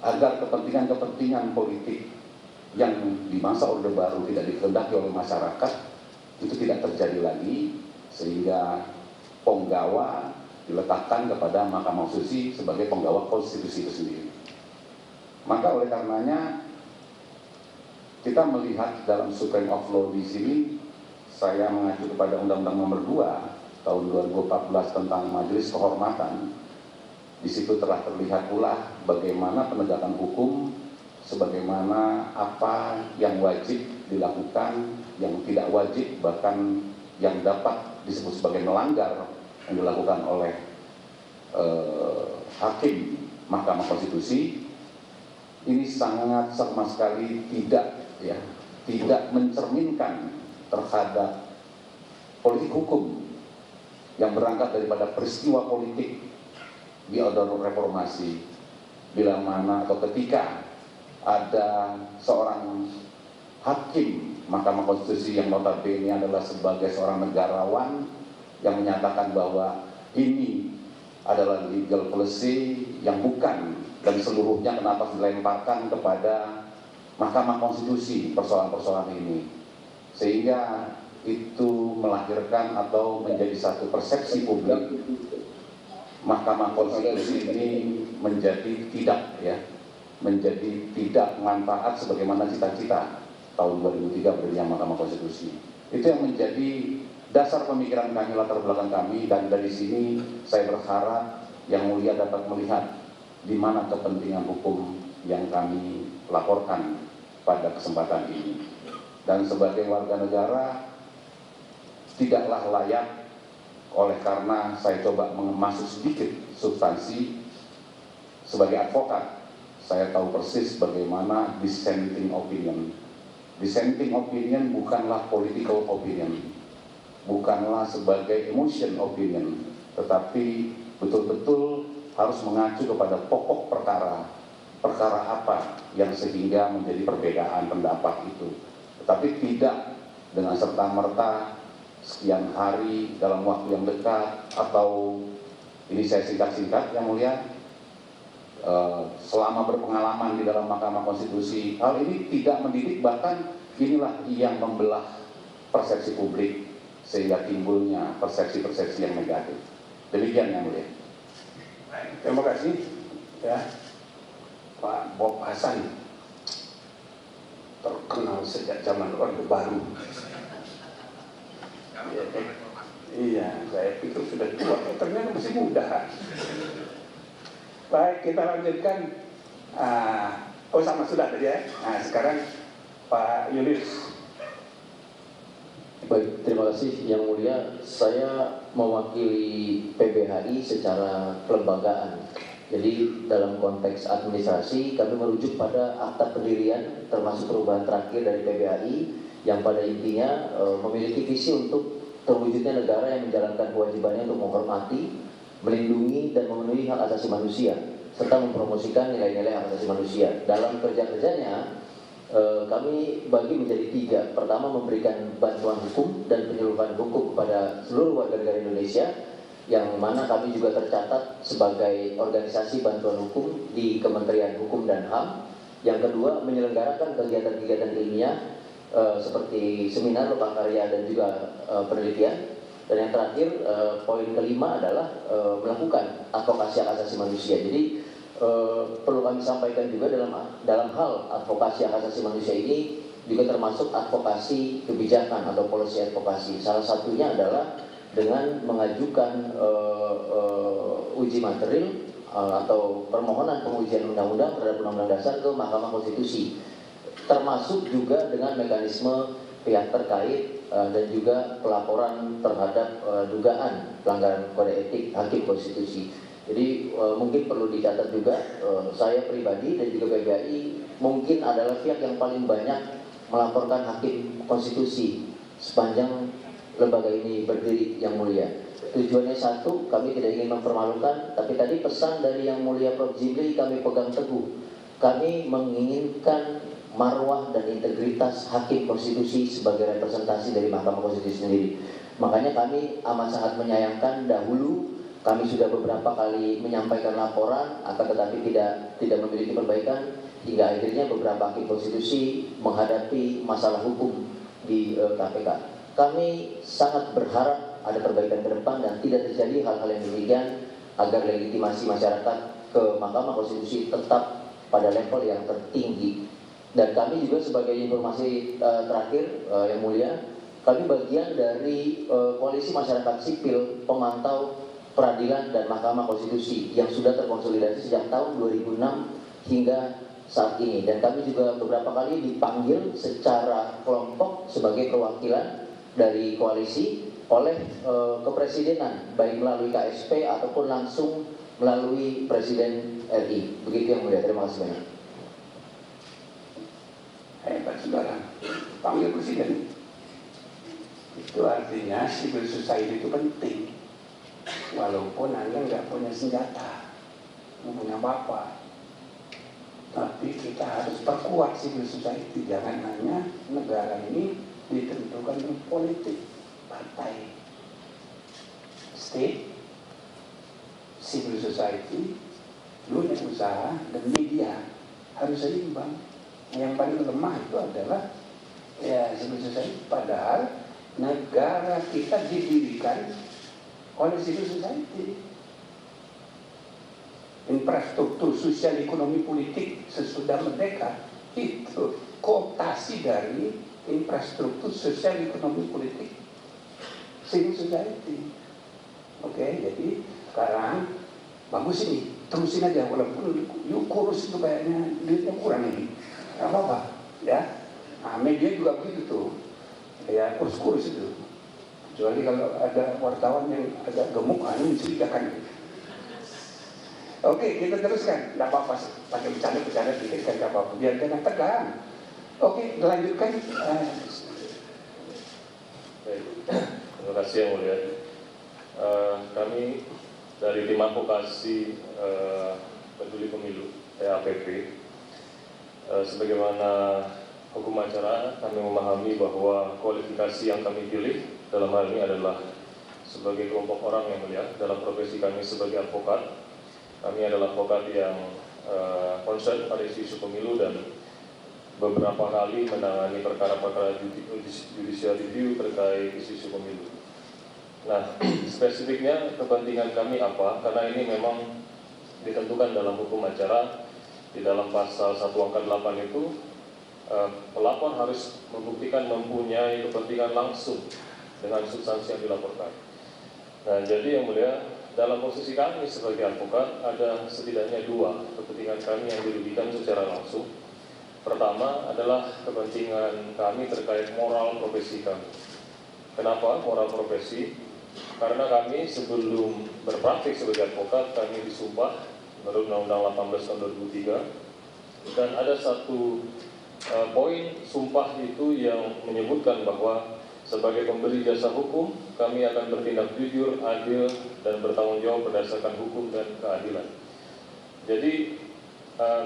agar kepentingan-kepentingan politik yang di masa Orde Baru tidak dikehendaki oleh masyarakat itu tidak terjadi lagi, sehingga penggawa diletakkan kepada Mahkamah Konstitusi sebagai penggawa konstitusi itu sendiri. Maka oleh karenanya kita melihat dalam Supreme of Law di sini, saya mengacu kepada Undang-Undang Nomor 2 tahun 2014 tentang Majelis Kehormatan. Di situ telah terlihat pula bagaimana penegakan hukum, sebagaimana apa yang wajib dilakukan, yang tidak wajib, bahkan yang dapat disebut sebagai melanggar yang dilakukan oleh hakim Mahkamah Konstitusi. Ini sangat sama sekali tidak mencerminkan terhadap politik hukum yang berangkat daripada peristiwa politik di Order Reformasi, bila mana atau ketika ada seorang hakim Mahkamah Konstitusi yang notabene adalah sebagai seorang negarawan yang menyatakan bahwa ini adalah legal policy yang bukan, dan seluruhnya kenapa dilemparkan kepada Mahkamah Konstitusi persoalan-persoalan ini, sehingga itu melahirkan atau menjadi satu persepsi publik Mahkamah Konstitusi ini menjadi tidak manfaat sebagaimana cita-cita tahun 2003 berdirinya Mahkamah Konstitusi. Itu yang menjadi dasar pemikiran kami, latar belakang kami, dan dari sini saya berharap Yang Mulia dapat melihat di mana kepentingan hukum yang kami laporkan pada kesempatan ini. Dan sebagai warga negara tidaklah layak, oleh karena saya coba masuk sedikit substansi sebagai advokat, saya tahu persis bagaimana dissenting opinion. Dissenting opinion bukanlah political opinion, bukanlah sebagai emotion opinion, tetapi betul-betul harus mengacu kepada pokok perkara. Perkara apa yang sehingga menjadi perbedaan pendapat itu, tetapi tidak dengan serta-merta sekian hari dalam waktu yang dekat, atau ini saya singkat-singkat Yang Mulia, selama berpengalaman di dalam Mahkamah Konstitusi, hal ini tidak mendidik, bahkan inilah yang membelah persepsi publik sehingga timbulnya persepsi-persepsi yang negatif. Demikian Yang Mulia. Baik, terima kasih ya Pak Bob Hasan, terkenal sejak zaman Orde Baru. Iya, saya pikir sudah tua, ternyata masih muda. Baik, kita lanjutkan. Sama sudah tadi ya. Nah, sekarang Pak Julius. Baik, terima kasih Yang Mulia. Saya mewakili PBHI secara kelembagaan. Jadi dalam konteks administrasi kami merujuk pada akta pendirian termasuk perubahan terakhir dari PBHI yang pada intinya memiliki visi untuk terwujudnya negara yang menjalankan kewajibannya untuk menghormati, melindungi dan memenuhi hak asasi manusia serta mempromosikan nilai-nilai hak asasi manusia. Dalam kerja-kerjanya kami bagi menjadi 3. Pertama, memberikan bantuan hukum dan penyuluhan hukum kepada seluruh warga negara Indonesia, yang mana kami juga tercatat sebagai organisasi bantuan hukum di Kementerian Hukum dan HAM. Yang kedua, menyelenggarakan kegiatan-kegiatan ilmiah seperti seminar, lokakarya dan juga penelitian. Dan yang terakhir, poin kelima adalah melakukan advokasi hak asasi manusia. Jadi perlu kami sampaikan juga dalam hal advokasi hak asasi manusia ini juga termasuk advokasi kebijakan atau policy advokasi. Salah satunya adalah dengan mengajukan uji material atau permohonan pengujian undang-undang terhadap undang-undang dasar ke Mahkamah Konstitusi, termasuk juga dengan mekanisme pihak terkait dan juga pelaporan terhadap dugaan pelanggaran kode etik hakim konstitusi. Jadi mungkin perlu dicatat juga, saya pribadi dan juga PBHI mungkin adalah pihak yang paling banyak melaporkan hakim konstitusi sepanjang lembaga ini berdiri, Yang Mulia. Tujuannya satu, kami tidak ingin mempermalukan, tapi tadi pesan dari Yang Mulia Prof. Jimli kami pegang teguh. Kami menginginkan marwah dan integritas hakim konstitusi sebagai representasi dari Mahkamah Konstitusi sendiri. Makanya kami amat sangat menyayangkan dahulu kami sudah beberapa kali menyampaikan laporan, akan tetapi tidak memiliki perbaikan, hingga akhirnya beberapa hakim konstitusi menghadapi masalah hukum di KPK. Kami sangat berharap ada perbaikan ke depan dan tidak terjadi hal-hal yang demikian, agar legitimasi masyarakat ke Mahkamah Konstitusi tetap pada level yang tertinggi. Dan kami juga sebagai informasi terakhir yang mulia, kami bagian dari koalisi masyarakat sipil pemantau peradilan dan Mahkamah Konstitusi yang sudah terkonsolidasi sejak tahun 2006 hingga saat ini. Dan kami juga beberapa kali dipanggil secara kelompok sebagai perwakilan dari koalisi oleh kepresidenan, baik melalui KSP ataupun langsung melalui Presiden RI. Begitu yang mulia. Terima kasih banyak. Hebat saudara, panggil presiden. Itu artinya civil society itu penting. Walaupun Anda nggak punya senjata, nggak punya apa-apa, tapi kita harus perkuat civil society. Jangan hanya negara ini ditentukan oleh politik, partai, state, civil society, dunia usaha, dan media harus seimbang. Yang paling lemah itu adalah ya civil society. Padahal negara kita didirikan oleh civil society. Infrastruktur sosial ekonomi politik sesudah merdeka itu kooptasi dari infrastruktur sosial ekonomi politik civil society. Oke, jadi sekarang bagus ini, terusin aja walaupun yuk kurus itu kayaknya duitnya kurang ini. Gak apa-apa, ya. Nah, media juga begitu tuh, ya kurus-kurus itu. Kecuali kalau ada wartawan yang agak gemuk, ini mencurigakan. Oke, kita teruskan. Gak apa-apa, pakai bercanda-bercanda dikit kan gak apa-apa. Biar jangan tegang. Oke, lanjutkan. Baik, terima kasih yang mulia. Kami dari tim advokasi peduli pemilu TAPP. Sebagaimana hukum acara, kami memahami bahwa kualifikasi yang kami pilih dalam hal ini adalah sebagai kelompok orang yang mulia dalam profesi kami sebagai advokat. Kami adalah advokat yang concern pada isu-isu pemilu dan beberapa kali menangani perkara-perkara judicial review terkait isu-isu pemilu. Nah, spesifiknya kepentingan kami apa? Karena ini memang ditentukan dalam hukum acara. Di dalam pasal 1 angka 8 itu pelapor harus membuktikan mempunyai kepentingan langsung dengan substansi yang dilaporkan. Nah, jadi yang mulia, dalam posisi kami sebagai advokat ada setidaknya 2 kepentingan kami yang dirugikan secara langsung. Pertama adalah kepentingan kami terkait moral profesi kami. Kenapa moral profesi? Karena kami sebelum berpraktik sebagai advokat, kami disumpah menurut Undang-Undang 18 tahun 2003, dan ada satu poin sumpah itu yang menyebutkan bahwa sebagai pemberi jasa hukum kami akan bertindak jujur, adil, dan bertanggung jawab berdasarkan hukum dan keadilan. Jadi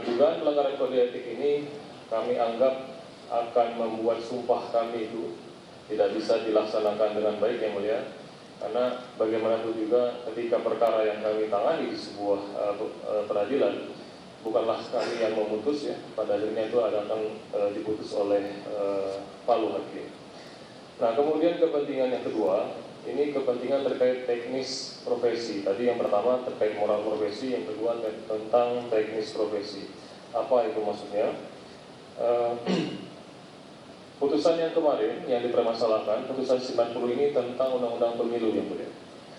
dugaan pelanggaran kode etik ini kami anggap akan membuat sumpah kami itu tidak bisa dilaksanakan dengan baik yang mulia. Karena bagaimanapun juga ketika perkara yang kami tangani di sebuah peradilan, bukanlah kami yang memutus ya, pada akhirnya itu akan diputus oleh palu hakim. Nah, kemudian kepentingan yang kedua, ini kepentingan terkait teknis profesi. Tadi yang pertama terkait moral profesi, yang kedua tentang teknis profesi. Apa itu maksudnya? Putusan yang kemarin yang dipermasalahkan, putusan 90 ini tentang Undang-Undang Pemilu yang mulia.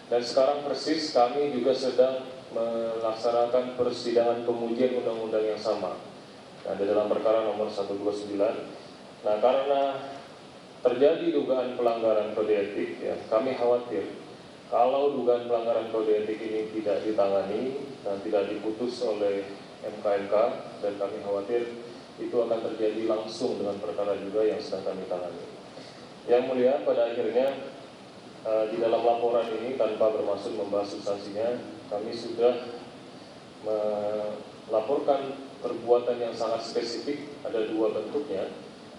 Dan sekarang persis kami juga sedang melaksanakan persidangan pengujian undang-undang yang sama. Nah, di dalam perkara nomor 129. Nah, karena terjadi dugaan pelanggaran kode etik, ya, kami khawatir kalau dugaan pelanggaran kode etik ini tidak ditangani dan tidak diputus oleh MK, dan kami khawatir itu akan terjadi langsung dengan perkara juga yang sedang kami tangani. Yang mulia, pada akhirnya di dalam laporan ini tanpa bermaksud membahas substansinya, kami sudah melaporkan perbuatan yang sangat spesifik. Ada 2 bentuknya,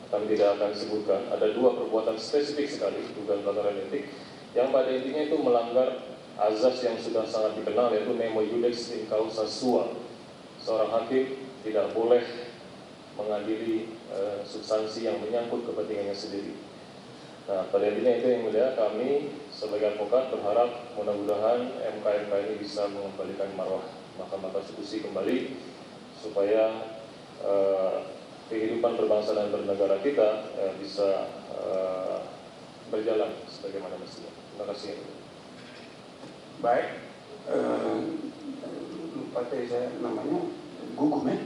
kami tidak akan sebutkan. Ada 2 perbuatan spesifik sekali dugaan pelanggaran etik yang pada intinya itu melanggar azas yang sudah sangat dikenal, yaitu nemo iudex in causa sua. Seorang hakim tidak boleh mengadili substansi yang menyangkut kepentingannya sendiri. Nah, pada intinya itu yang mulia, kami sebagai advokat berharap mudah-mudahan MK ini bisa mengembalikan marwah Mahkamah Konstitusi kembali, supaya kehidupan kehidupan berbangsa dan bernegara kita bisa berjalan sebagaimana mestinya. Terima kasih. Baik, lupa saya namanya Gugum ya,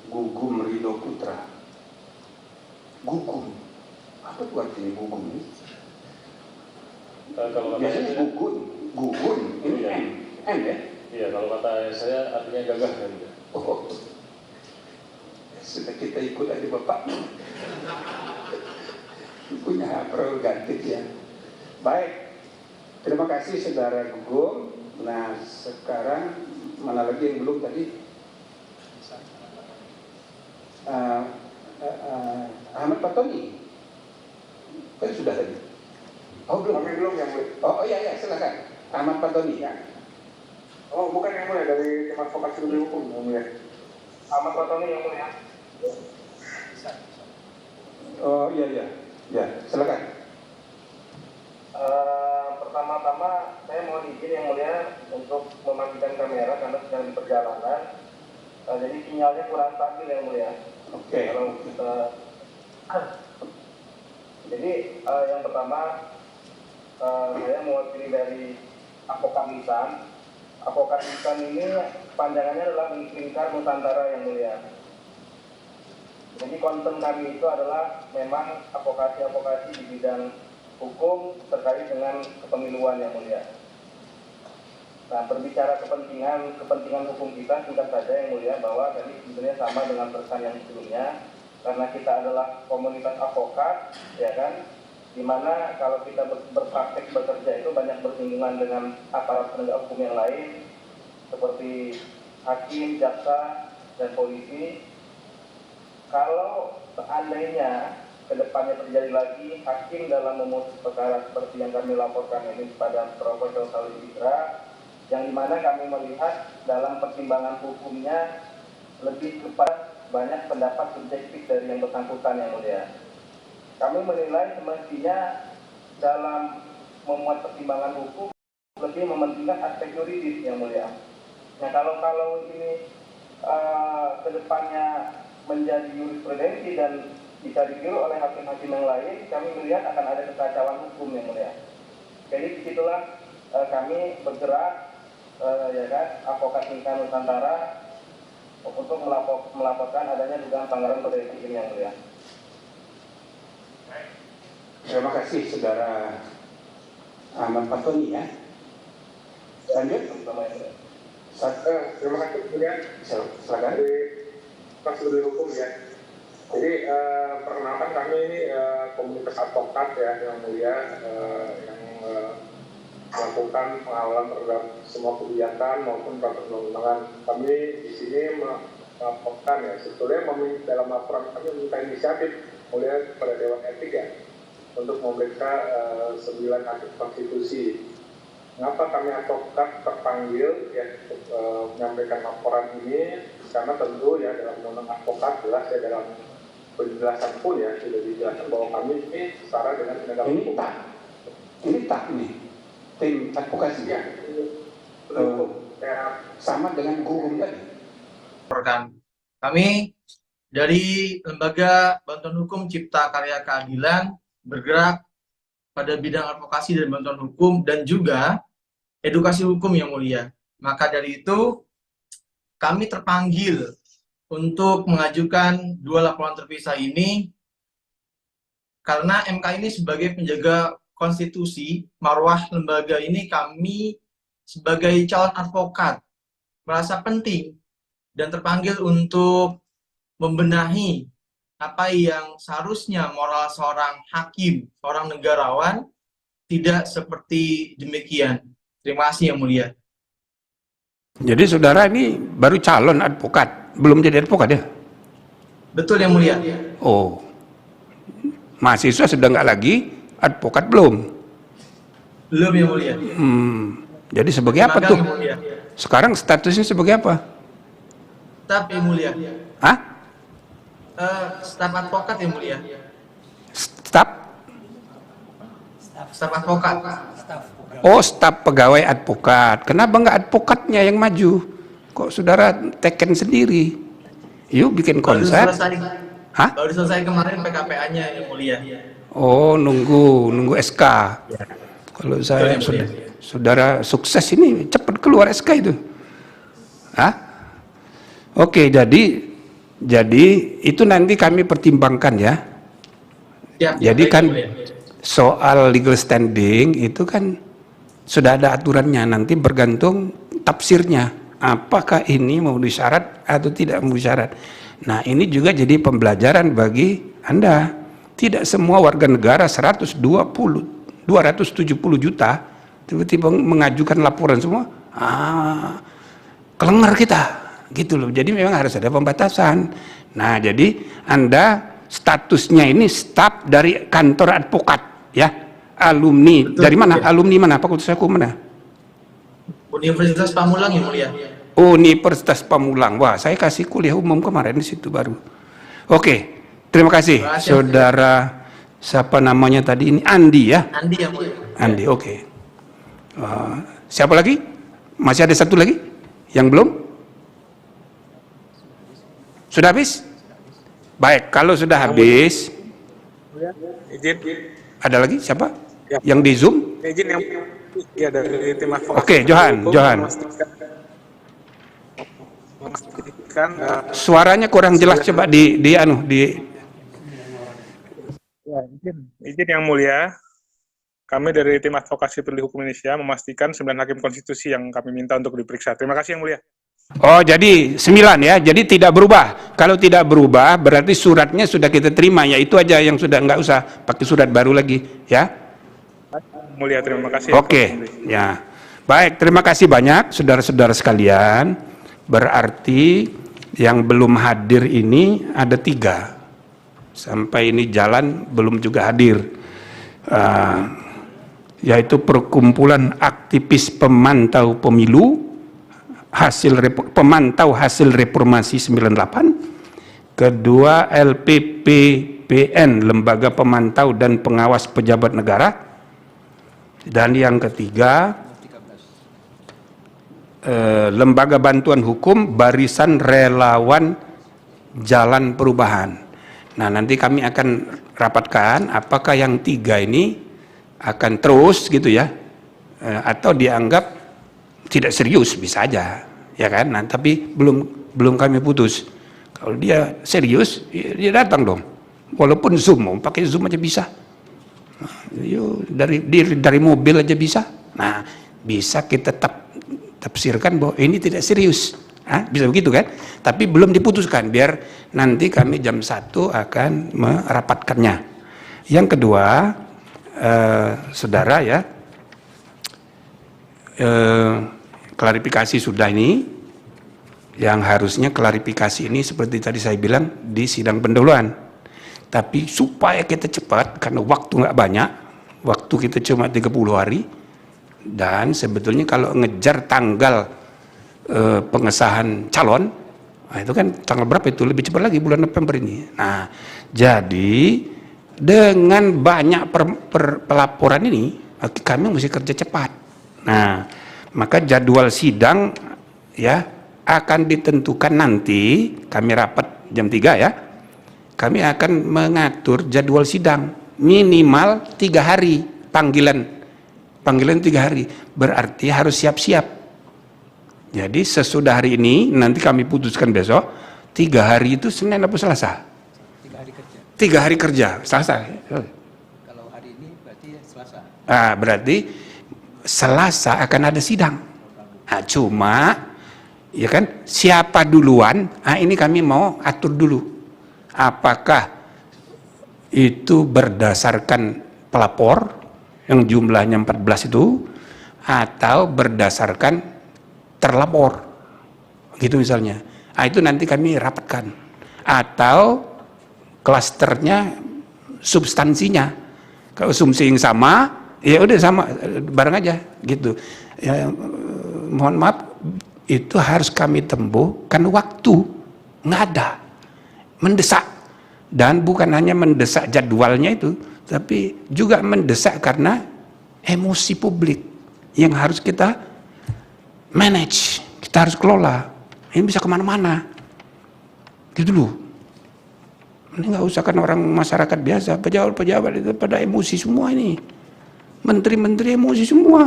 Gugum Ridho Putra. Gugum, apa tuh artinya Gugum ini? Kalau biasanya Gugun, ini iya. N ya? Iya, kalau kata saya artinya gagah kan. Oh, sudah kita ikut aja Bapak. Punya prerogatif ya. Baik, terima kasih Saudara Gugum. Nah, sekarang mana lagi yang belum tadi? Ahmad Fatoni. Kan sudah tadi. Oh belum. Kami belum yang mulia. Oh iya silakan. Ahmad Fatoni ya. Oh bukan yang mulia, dari tim advokasi dulu hukum yang mulia. Ahmad Fatoni yang mulia. Oh iya. Ya, silakan. Pertama-tama saya mohon izin yang mulia untuk mematikan kamera karena sedang di perjalanan. Jadi sinyalnya kurang stabil yang mulia. Oke. Jadi yang pertama saya mewakili dari Advokat Lisan. Advokat Lisan ini panjangannya adalah Lingkar Nusantara yang mulia. Jadi konten kami itu adalah memang advokasi di bidang hukum terkait dengan kepemiluan yang mulia. Nah, berbicara kepentingan hukum kita singkat saja yang mulia, bahwa tadi sebenarnya sama dengan pesan yang sebelumnya, karena kita adalah komunitas advokat, ya kan, dimana kalau kita berpraktek bekerja itu banyak bersinggungan dengan aparat penegak hukum yang lain, seperti hakim, jaksa, dan polisi. Kalau seandainya kedepannya terjadi lagi hakim dalam memutus perkara seperti yang kami laporkan ini kepada Profesor Salih Fitra, yang dimana kami melihat dalam pertimbangan hukumnya lebih kepada banyak pendapat subjektif dari yang bersangkutan yang mulia. Kami menilai semestinya dalam memuat pertimbangan hukum lebih mementingkan aspek yuridis yang mulia. Nah kalau ini kedepannya menjadi jurisprudensi dan bisa ditiru oleh hakim-hakim yang lain, kami melihat akan ada kekacauan hukum yang mulia. Jadi disitulah kami bergerak, ya kan, Advokat Lingkar Nusantara untuk melaporkan adanya dugaan pelanggaran kode etik ini yang mulia. Terima kasih Saudara Ahmad Fatoni ya. Lanjut. Terima kasih juga. Silakan. Dari prosedur hukum ya. Jadi perkenalkan kami ini komunitas advokat ya yang mulia, yang melakukan pengawalan terhadap semua kebijakan maupun perundang-undangan. Kami di sini melaporkan ya, sebetulnya dalam laporan kami meminta inisiatif mulia kepada Dewan Etik ya, untuk memeriksa 9 hakim konstitusi. Mengapa kami advokat terpanggil ya untuk menyampaikan laporan ini? Karena tentu ya dalam undang-undang advokat jelas ya, dalam penjelasan pun ya sudah dijelaskan bahwa kami ini setara dengan penegak hukum. Ini tim advokasi ya. Sama dengan Gugum tadi. Kami dari Lembaga Bantuan Hukum Cipta Karya Keadilan bergerak pada bidang advokasi dan bantuan hukum dan juga edukasi hukum yang mulia. Maka dari itu kami terpanggil untuk mengajukan 2 laporan terpisah ini karena MK ini sebagai penjaga konstitusi, marwah lembaga ini, kami sebagai calon advokat merasa penting dan terpanggil untuk membenahi apa yang seharusnya moral seorang hakim, seorang negarawan tidak seperti demikian. Terima kasih yang mulia. Jadi saudara ini baru calon advokat, belum jadi advokat ya? Betul yang mulia. Oh, mahasiswa sudah nggak lagi, advokat belum? Belum yang mulia. Jadi sebagai apa tuh? Sekarang statusnya sebagai apa? Staf yang mulia. Hah? Staf advokat yang mulia. Staf advokat. Oh, staf pegawai advokat. Kenapa nggak advokatnya yang maju? Kok saudara teken sendiri? Yuk bikin konsep. Hah? Baru selesai kemarin PKPA-nya yang mulia. Oh, nunggu SK. Ya. Kalau saya saudara sukses ini cepat keluar SK itu. Hah? Oke, jadi itu nanti kami pertimbangkan ya. Jadi kan soal legal standing itu kan sudah ada aturannya, nanti bergantung tafsirnya. Apakah ini memenuhi syarat atau tidak memenuhi syarat. Nah, ini juga jadi pembelajaran bagi Anda. Tidak semua warga negara 270 juta tiba-tiba mengajukan laporan semua. Kelengar kita, gitu loh. Jadi memang harus ada pembatasan. Nah, jadi Anda statusnya ini staf dari kantor advokat, ya, alumni. Betul, dari mana? Ya. Alumni mana? Fakultas Hukum mana? Universitas Pamulang yang mulia. Universitas Pamulang. Wah, saya kasih kuliah umum kemarin di situ baru. Oke, terima kasih, saudara. Siapa namanya tadi ini? Andi ya? Andi yang mulia. Andi, oke. Siapa lagi? Masih ada satu lagi yang belum? Sudah habis? Baik, kalau sudah habis, izin. Ada lagi siapa? Ya. Yang di Zoom? Izin yang ya dari tim advokasi. Oke, Johan. Suaranya kurang jelas, coba di Ya, izin yang mulia. Kami dari tim advokasi peduli hukum Indonesia memastikan 9 hakim konstitusi yang kami minta untuk diperiksa. Terima kasih yang mulia. Oh, jadi 9 ya, jadi tidak berubah. Kalau tidak berubah, berarti suratnya sudah kita terima, ya itu aja yang sudah, nggak usah pakai surat baru lagi, ya. Mulia, terima kasih. Oke, ya. Baik, terima kasih banyak, saudara-saudara sekalian. Berarti yang belum hadir ini ada 3. Sampai ini jalan belum juga hadir. Yaitu perkumpulan aktivis pemantau pemilu, pemantau hasil reformasi 98, kedua LPPPN, Lembaga Pemantau dan Pengawas Pejabat Negara, dan yang ketiga Lembaga Bantuan Hukum Barisan Relawan Jalan Perubahan. Nah, nanti kami akan rapatkan apakah yang 3 ini akan terus gitu ya, atau dianggap tidak serius, bisa aja, ya kan? Nah, tapi belum kami putus. Kalau dia serius, dia datang dong. Walaupun Zoom, mau pakai Zoom aja bisa. Dari mobil aja bisa. Nah, bisa kita tafsirkan bahwa ini tidak serius. Bisa begitu kan? Tapi belum diputuskan, biar nanti kami jam 1 akan merapatkannya. Yang kedua, saudara ya, klarifikasi sudah ini, yang harusnya klarifikasi ini seperti tadi saya bilang di sidang pendahuluan. Tapi supaya kita cepat, karena waktu nggak banyak, waktu kita cuma 30 hari, dan sebetulnya kalau ngejar tanggal pengesahan calon, nah itu kan tanggal berapa itu, lebih cepat lagi bulan November ini. Nah, jadi dengan banyak pelaporan ini, kami mesti kerja cepat. Nah, maka jadwal sidang ya akan ditentukan nanti, kami rapat jam 3 ya. Kami akan mengatur jadwal sidang minimal 3 hari panggilan 3 hari, berarti harus siap-siap. Jadi sesudah hari ini nanti kami putuskan besok 3 hari itu Senin apa Selasa? 3 hari kerja. 3 hari kerja, Selasa. Kalau hari ini berarti Selasa. Berarti Selasa akan ada sidang. Cuma ya kan, siapa duluan? Ini kami mau atur dulu. Apakah itu berdasarkan pelapor yang jumlahnya 14 itu, atau berdasarkan terlapor, gitu misalnya. Itu nanti kami rapatkan. Atau klasternya, substansinya. Kalau asumsi yang sama, ya udah sama, bareng aja, gitu. Ya, mohon maaf, itu harus kami tempuh, kan waktu nggak ada, mendesak. Dan bukan hanya mendesak jadwalnya itu, tapi juga mendesak karena emosi publik yang harus kita manage, kita harus kelola. Ini bisa kemana-mana. Gitu loh. Ini nggak usah kan orang masyarakat biasa, pejabat-pejabat itu pada emosi semua ini. Menteri-menteri emosi semua.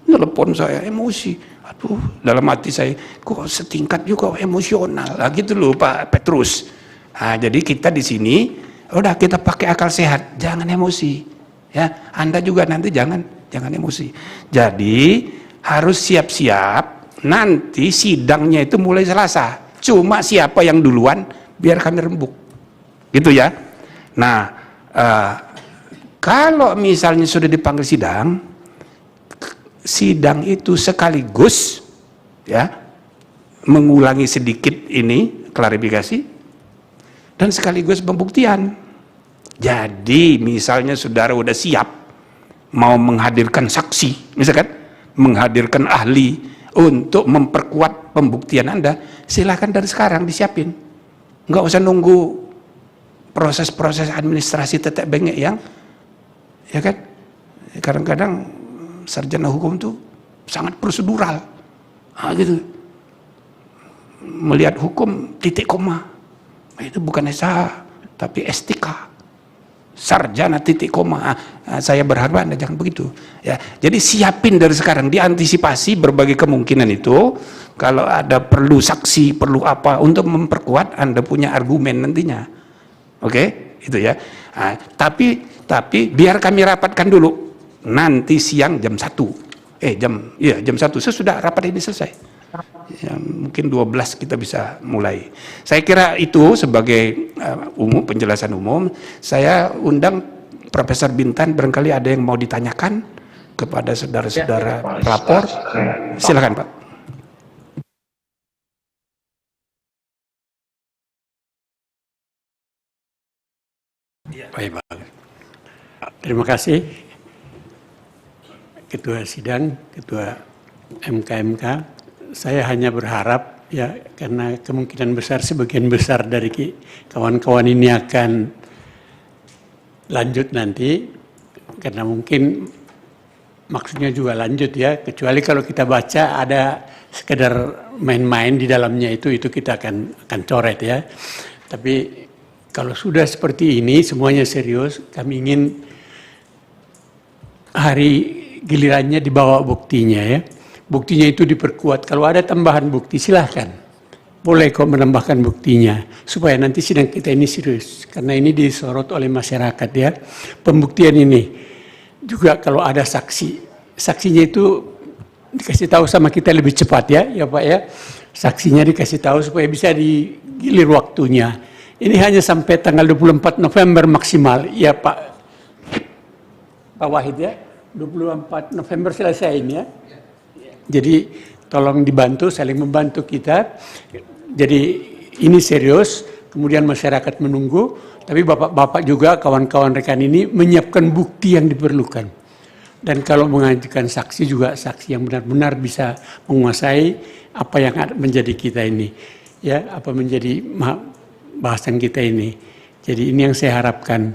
Telepon saya emosi. Aduh, dalam hati saya, kok setingkat juga emosional. Nah, gitu loh Pak Petrus. Nah, jadi kita di sini, udah kita pakai akal sehat, jangan emosi. Ya, Anda juga nanti jangan emosi. Jadi harus siap-siap. Nanti sidangnya itu mulai Selasa. Cuma siapa yang duluan, biar kami rembuk. Gitu ya. Nah, kalau misalnya sudah dipanggil sidang itu sekaligus ya mengulangi sedikit ini klarifikasi dan sekaligus pembuktian. Jadi misalnya saudara udah siap mau menghadirkan saksi, misalkan menghadirkan ahli untuk memperkuat pembuktian Anda, silakan dari sekarang disiapin. Nggak usah nunggu proses-proses administrasi tetek bengek yang ya kan kadang-kadang sarjana hukum itu sangat prosedural. Nah, gitu. Melihat hukum titik koma. Itu bukan SH tapi STK. Sarjana titik koma. Nah, saya berharap Anda jangan begitu. Ya, jadi siapin dari sekarang, diantisipasi berbagai kemungkinan itu. Kalau ada perlu saksi, perlu apa untuk memperkuat Anda punya argumen nantinya. Oke, itu ya. Nah, tapi biar kami rapatkan dulu. Nanti siang jam 1. Jam 1 sesudah rapat ini selesai. Ya, mungkin 12 kita bisa mulai. Saya kira itu sebagai penjelasan umum. Saya undang Profesor Bintan, barangkali ada yang mau ditanyakan kepada saudara-saudara pelapor. Silakan Pak. Baik, Pak. Terima kasih Ketua Sidang, Ketua MKMK. Saya hanya berharap ya, karena kemungkinan besar sebagian besar dari kawan-kawan ini akan lanjut nanti, karena mungkin maksudnya juga lanjut ya, kecuali kalau kita baca ada sekedar main-main di dalamnya itu kita akan coret ya. Tapi kalau sudah seperti ini, semuanya serius, kami ingin hari gilirannya dibawa buktinya ya. Buktinya itu diperkuat. Kalau ada tambahan bukti, silahkan. Boleh kok menambahkan buktinya. Supaya nanti sidang kita ini serius. Karena ini disorot oleh masyarakat ya. Pembuktian ini. Juga kalau ada saksi. Saksinya itu dikasih tahu sama kita lebih cepat ya Pak ya. Saksinya dikasih tahu supaya bisa digilir waktunya. Ini hanya sampai tanggal 24 November maksimal. Ya Pak Wahid ya. 24 November selesai ini ya. Jadi tolong dibantu, saling membantu kita. Jadi ini serius, kemudian masyarakat menunggu, tapi bapak-bapak juga kawan-kawan rekan ini menyiapkan bukti yang diperlukan. Dan kalau mengajukan saksi juga saksi yang benar-benar bisa menguasai apa yang menjadi kita ini. Ya, apa menjadi bahasan kita ini. Jadi ini yang saya harapkan.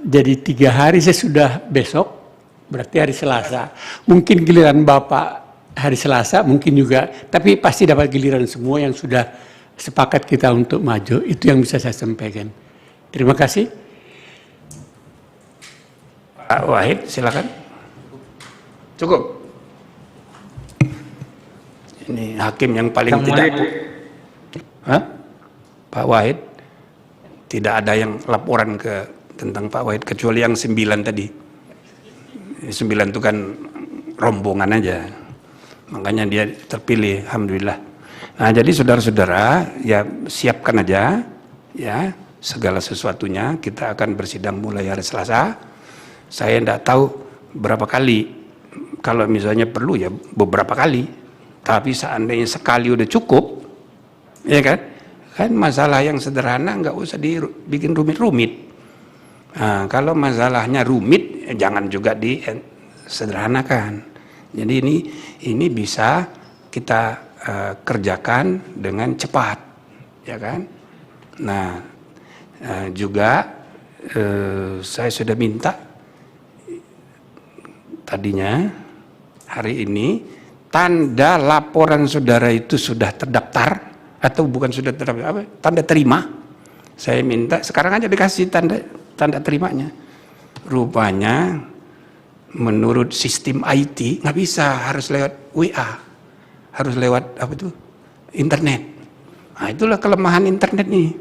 Jadi 3 hari sesudah besok, berarti hari Selasa. Mungkin giliran Bapak hari Selasa, mungkin juga, tapi pasti dapat giliran semua yang sudah sepakat kita untuk maju. Itu yang bisa saya sampaikan. Terima kasih. Pak Wahid, silakan. Cukup. Ini hakim yang paling Pak Wahid, tidak ada yang laporan tentang Pak Wahid kecuali yang 9 tadi. 9 itu kan rombongan aja, makanya dia terpilih, alhamdulillah. Nah, jadi saudara-saudara ya siapkan aja ya segala sesuatunya. Kita akan bersidang mulai hari Selasa. Saya tidak tahu berapa kali, kalau misalnya perlu ya beberapa kali, tapi seandainya sekali udah cukup ya kan masalah yang sederhana nggak usah dibikin rumit-rumit. Nah, kalau masalahnya rumit, jangan juga disederhanakan. Jadi ini bisa kita kerjakan dengan cepat, ya kan? Nah, juga saya sudah minta tadinya hari ini tanda laporan saudara itu sudah terdaftar atau bukan sudah tanda terima. Saya minta sekarang aja dikasih tanda terimanya. Rupanya menurut sistem IT nggak bisa, harus lewat WA, harus lewat internet. Nah, itulah kelemahan internet nih,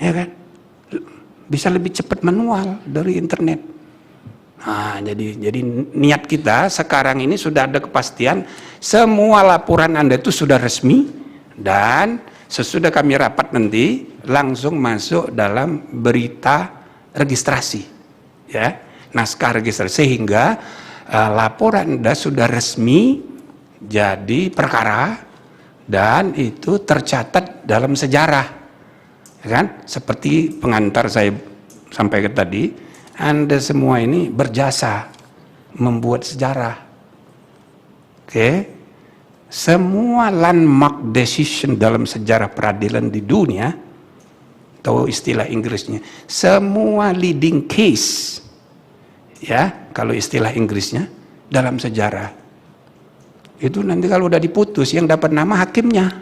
ya kan? Bisa lebih cepat manual dari internet. Nah, jadi niat kita sekarang ini sudah ada kepastian semua laporan Anda itu sudah resmi, dan sesudah kami rapat nanti langsung masuk dalam berita registrasi, ya, naskah registrasi, sehingga laporan Anda sudah resmi jadi perkara dan itu tercatat dalam sejarah, ya kan? Seperti pengantar saya sampaikan tadi, Anda semua ini berjasa membuat sejarah. Oke. Semua landmark decision dalam sejarah peradilan di dunia, atau istilah Inggrisnya, semua leading case, ya, kalau istilah Inggrisnya, dalam sejarah. Itu nanti kalau udah diputus yang dapat nama hakimnya.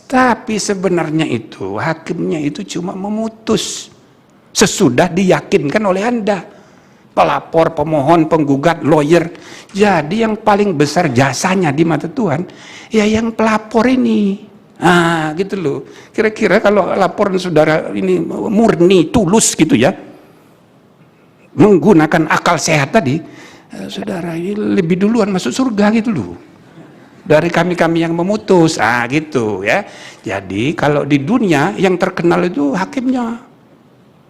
Tapi sebenarnya itu hakimnya itu cuma memutus sesudah diyakinkan oleh Anda, pelapor, pemohon, penggugat, lawyer. Jadi yang paling besar jasanya di mata Tuhan ya yang pelapor ini. Ah, gitu loh. Kira-kira kalau laporan saudara ini murni, tulus gitu ya, menggunakan akal sehat tadi, saudara ini lebih duluan masuk surga gitu loh dari kami-kami yang memutus. Ah, gitu ya. Jadi kalau di dunia yang terkenal itu hakimnya,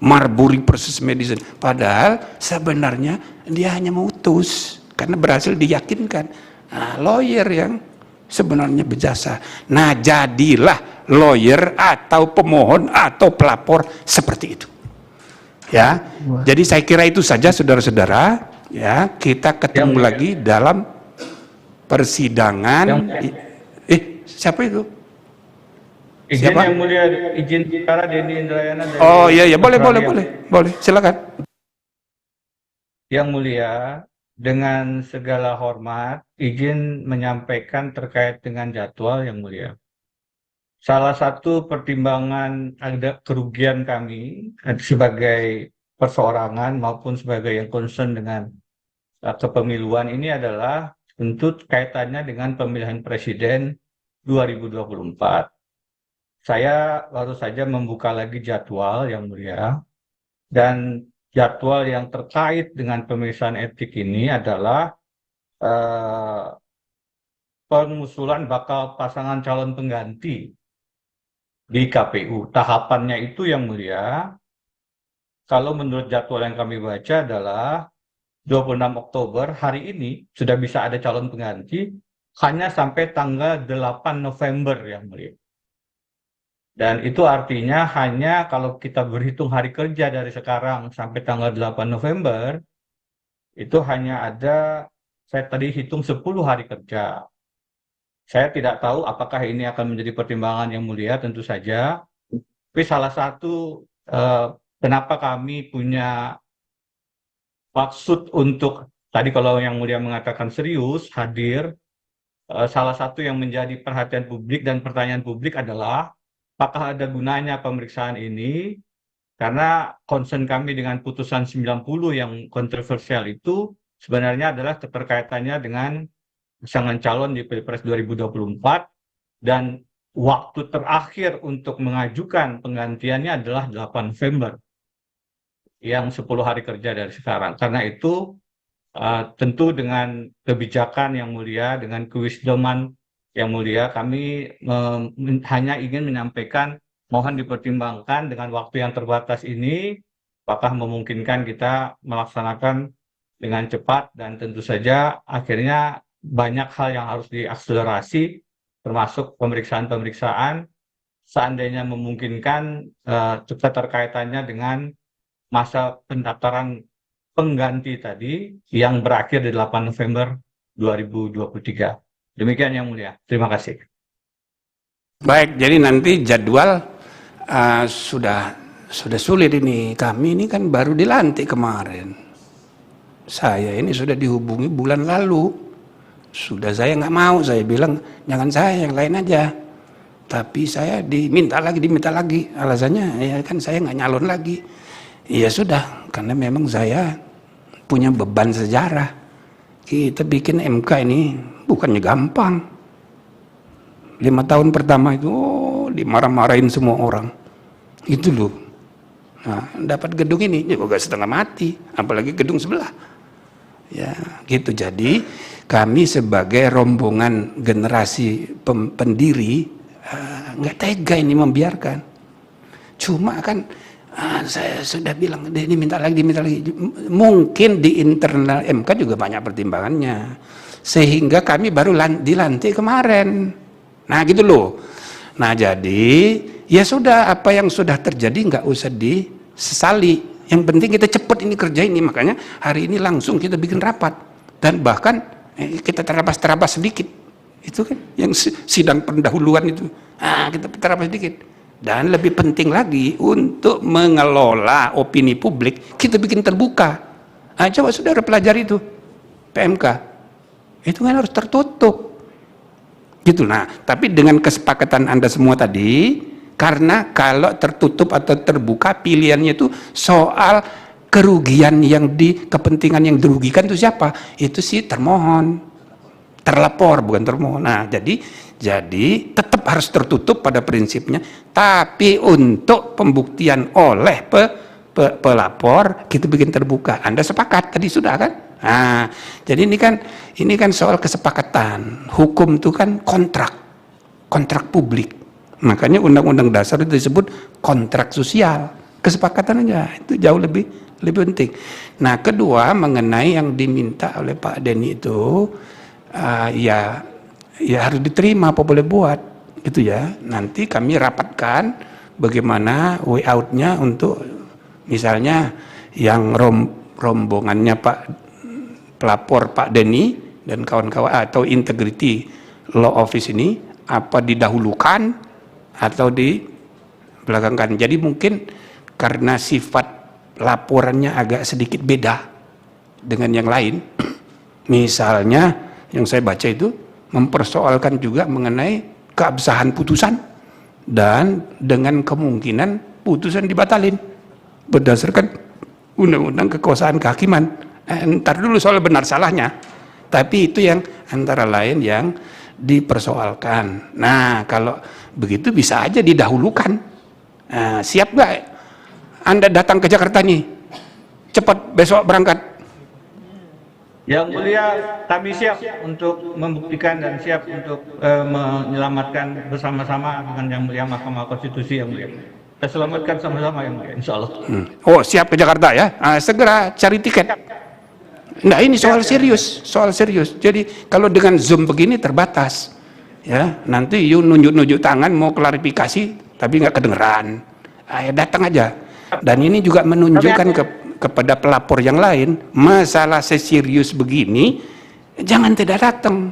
Marbury versus Madison. Padahal sebenarnya dia hanya memutus karena berhasil diyakinkan. Nah, lawyer yang sebenarnya berjasa. Nah, jadilah lawyer atau pemohon atau pelapor seperti itu. Ya. Jadi saya kira itu saja saudara-saudara. Ya, kita ketemu lagi dalam persidangan. Siapa itu? Izin siapa? Yang mulia, izin bicara Denny Indrayana. Oh iya, boleh, silakan. Yang mulia, dengan segala hormat, izin menyampaikan terkait dengan jadwal yang mulia. Salah satu pertimbangan ada kerugian kami sebagai perseorangan maupun sebagai yang concern dengan kepemiluan ini adalah tentu kaitannya dengan pemilihan presiden 2024. Saya baru saja membuka lagi jadwal yang mulia, dan jadwal yang terkait dengan pemeriksaan etik ini adalah pengusulan bakal pasangan calon pengganti di KPU. Tahapannya itu yang mulia, kalau menurut jadwal yang kami baca adalah 26 Oktober hari ini sudah bisa ada calon pengganti hanya sampai tanggal 8 November yang mulia. Dan itu artinya hanya kalau kita berhitung hari kerja dari sekarang sampai tanggal 8 November, itu hanya ada, saya tadi hitung 10 hari kerja. Saya tidak tahu apakah ini akan menjadi pertimbangan yang mulia, tentu saja. Tapi salah satu kenapa kami punya maksud untuk, tadi kalau yang mulia mengatakan serius, hadir, salah satu yang menjadi perhatian publik dan pertanyaan publik adalah apakah ada gunanya pemeriksaan ini, karena concern kami dengan putusan 90 yang kontroversial itu sebenarnya adalah keterkaitannya dengan pasangan calon di Pilpres 2024, dan waktu terakhir untuk mengajukan penggantiannya adalah 8 November, yang 10 hari kerja dari sekarang. Karena itu tentu dengan kebijakan yang mulia, dengan kewisdoman yang mulia, kami hanya ingin menyampaikan mohon dipertimbangkan dengan waktu yang terbatas ini, apakah memungkinkan kita melaksanakan dengan cepat, dan tentu saja akhirnya banyak hal yang harus diakselerasi, termasuk pemeriksaan-pemeriksaan, seandainya memungkinkan keterkaitannya dengan masa pendaftaran pengganti tadi yang berakhir di 8 November 2023. Demikian yang mulia. Terima kasih. Baik, jadi nanti jadwal sudah sulit ini. Kami ini kan baru dilantik kemarin. Saya ini sudah dihubungi bulan lalu. Sudah saya nggak mau, saya bilang jangan saya, yang lain aja. Tapi saya diminta lagi. Alasannya ya kan saya nggak nyalon lagi. Ya sudah, karena memang saya punya beban sejarah. Kita bikin MK ini bukannya gampang. 5 tahun pertama itu dimarah-marahin semua orang. Itu loh. Nah, dapat gedung ini juga setengah mati, apalagi gedung sebelah. Ya, gitu. Jadi kami sebagai rombongan generasi pendiri nggak tega ini membiarkan. Cuma kan saya sudah bilang ini minta lagi. Mungkin di internal MK juga banyak pertimbangannya, sehingga kami baru dilantik kemarin. Nah gitu loh. Nah jadi ya sudah, apa yang sudah terjadi nggak usah disesali. Yang penting kita cepat ini kerja ini. Makanya hari ini langsung kita bikin rapat, dan bahkan kita terabas sedikit. Itu kan yang sidang pendahuluan itu, kita terabas sedikit. Dan lebih penting lagi untuk mengelola opini publik, kita bikin terbuka. Coba saudara pelajari itu PMK, itu kan harus tertutup gitu. Nah tapi dengan kesepakatan Anda semua tadi, karena kalau tertutup atau terbuka pilihannya itu soal kerugian yang kepentingan yang dirugikan itu siapa? Itu si termohon, terlapor, bukan termohon. Nah jadi tetap harus tertutup pada prinsipnya, tapi untuk pembuktian oleh pelapor kita bikin terbuka. Anda sepakat tadi sudah kan? Nah, jadi ini kan soal kesepakatan. Hukum itu kan kontrak publik. Makanya Undang-Undang Dasar itu disebut kontrak sosial. Kesepakatan aja itu jauh lebih penting. Nah, kedua mengenai yang diminta oleh Pak Denny itu ya harus diterima, apa boleh buat gitu ya. Nanti kami rapatkan bagaimana way out-nya untuk misalnya yang rombongannya Pak pelapor Pak Denny dan kawan-kawan atau integrity law office ini, apa didahulukan atau dibelakangkan. Jadi mungkin karena sifat laporannya agak sedikit beda dengan yang lain, misalnya yang saya baca itu mempersoalkan juga mengenai keabsahan putusan dan dengan kemungkinan putusan dibatalin berdasarkan Undang-Undang Kekuasaan Kehakiman. Ntar dulu soal benar salahnya, tapi itu yang antara lain yang dipersoalkan. Nah kalau begitu bisa aja didahulukan. Siap gak Anda datang ke Jakarta nih, cepat besok berangkat? Yang mulia, kami siap untuk membuktikan dan siap untuk menyelamatkan bersama-sama dengan yang mulia Mahkamah Konstitusi yang mulia. Kita selamatkan sama-sama yang mulia, insya Allah. Oh siap ke Jakarta ya, segera cari tiket. Nah ini soal serius. Jadi kalau dengan Zoom begini terbatas, ya nanti you nunjuk tangan mau klarifikasi tapi nggak kedengeran. Datang aja. Dan ini juga menunjukkan kepada pelapor yang lain, masalah seserius begini jangan tidak datang.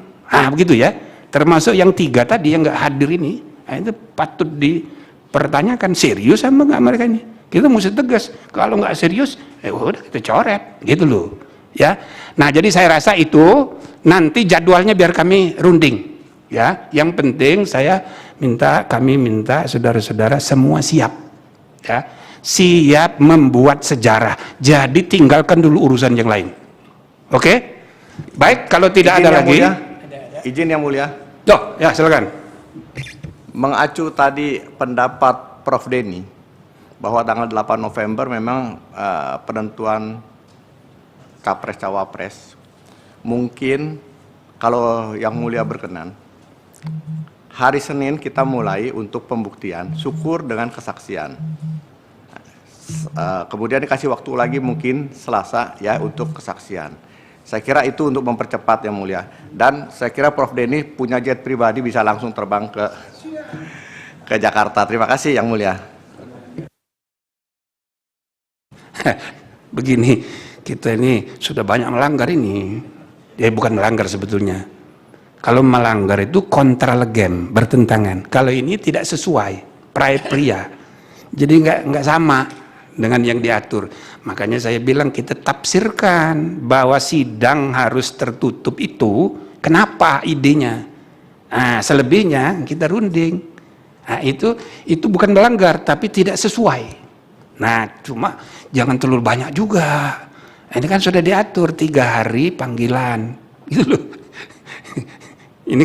Begitu ya. Termasuk yang 3 tadi yang nggak hadir ini, itu patut dipertanyakan, serius sama nggak mereka ini. Kita mesti tegas. Kalau nggak serius, udah kita coret, gitu loh. Ya, nah jadi saya rasa itu nanti jadwalnya biar kami runding. Ya, yang penting kami minta saudara-saudara semua siap, ya, siap membuat sejarah. Jadi tinggalkan dulu urusan yang lain. Oke? Baik, kalau tidak ada lagi. Izin yang mulia. Ya silakan. Mengacu tadi pendapat Prof. Denny bahwa tanggal 8 November memang penentuan Capres Cawapres, mungkin kalau yang mulia berkenan, hari Senin kita mulai untuk pembuktian, syukur dengan kesaksian. Kemudian dikasih waktu lagi mungkin Selasa ya untuk kesaksian. Saya kira itu untuk mempercepat yang mulia. Dan saya kira Prof. Denny punya jet pribadi bisa langsung terbang ke Jakarta. Terima kasih yang mulia. Begini, kita ini sudah banyak melanggar ini. Ya bukan melanggar sebetulnya. Kalau melanggar itu kontra legem, bertentangan. Kalau ini tidak sesuai, pria. Jadi nggak sama dengan yang diatur. Makanya saya bilang kita tafsirkan bahwa sidang harus tertutup itu kenapa idenya. Selebihnya kita runding. Nah, itu bukan melanggar, tapi tidak sesuai. Nah, cuma jangan terlalu banyak juga. Ini kan sudah diatur 3 hari panggilan, gitu loh. Ini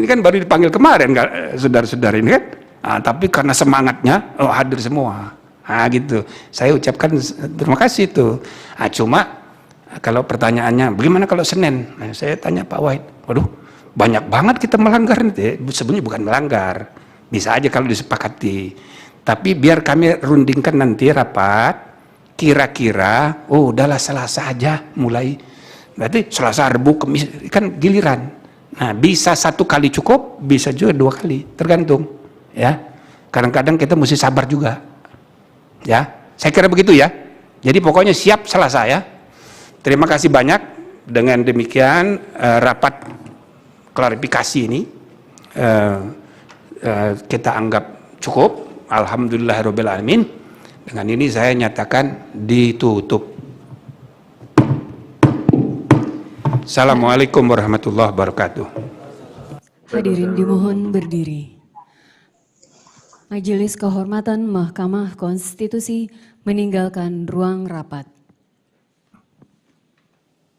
kan baru dipanggil kemarin, saudara-saudara ini kan. Nah, tapi karena semangatnya, hadir semua. Nah, gitu. Saya ucapkan terima kasih tuh. Nah, cuma kalau pertanyaannya, bagaimana kalau Senin? Nah, saya tanya Pak Wahid, waduh, banyak banget kita melanggar nih. Sebenarnya bukan melanggar, bisa aja kalau disepakati. Tapi biar kami rundingkan nanti rapat. Kira-kira, udahlah Selasa aja mulai. Berarti Selasa, Rabu, Kamis, kan giliran. Nah, bisa 1 kali cukup, bisa juga 2 kali, tergantung. Ya, kadang-kadang kita mesti sabar juga. Ya, saya kira begitu ya. Jadi pokoknya siap Selasa ya. Terima kasih banyak. Dengan demikian rapat klarifikasi ini kita anggap cukup. Alhamdulillahirabbil alamin. Dengan ini saya nyatakan ditutup. Assalamualaikum warahmatullahi wabarakatuh. Hadirin dimohon berdiri. Majelis Kehormatan Mahkamah Konstitusi meninggalkan ruang rapat.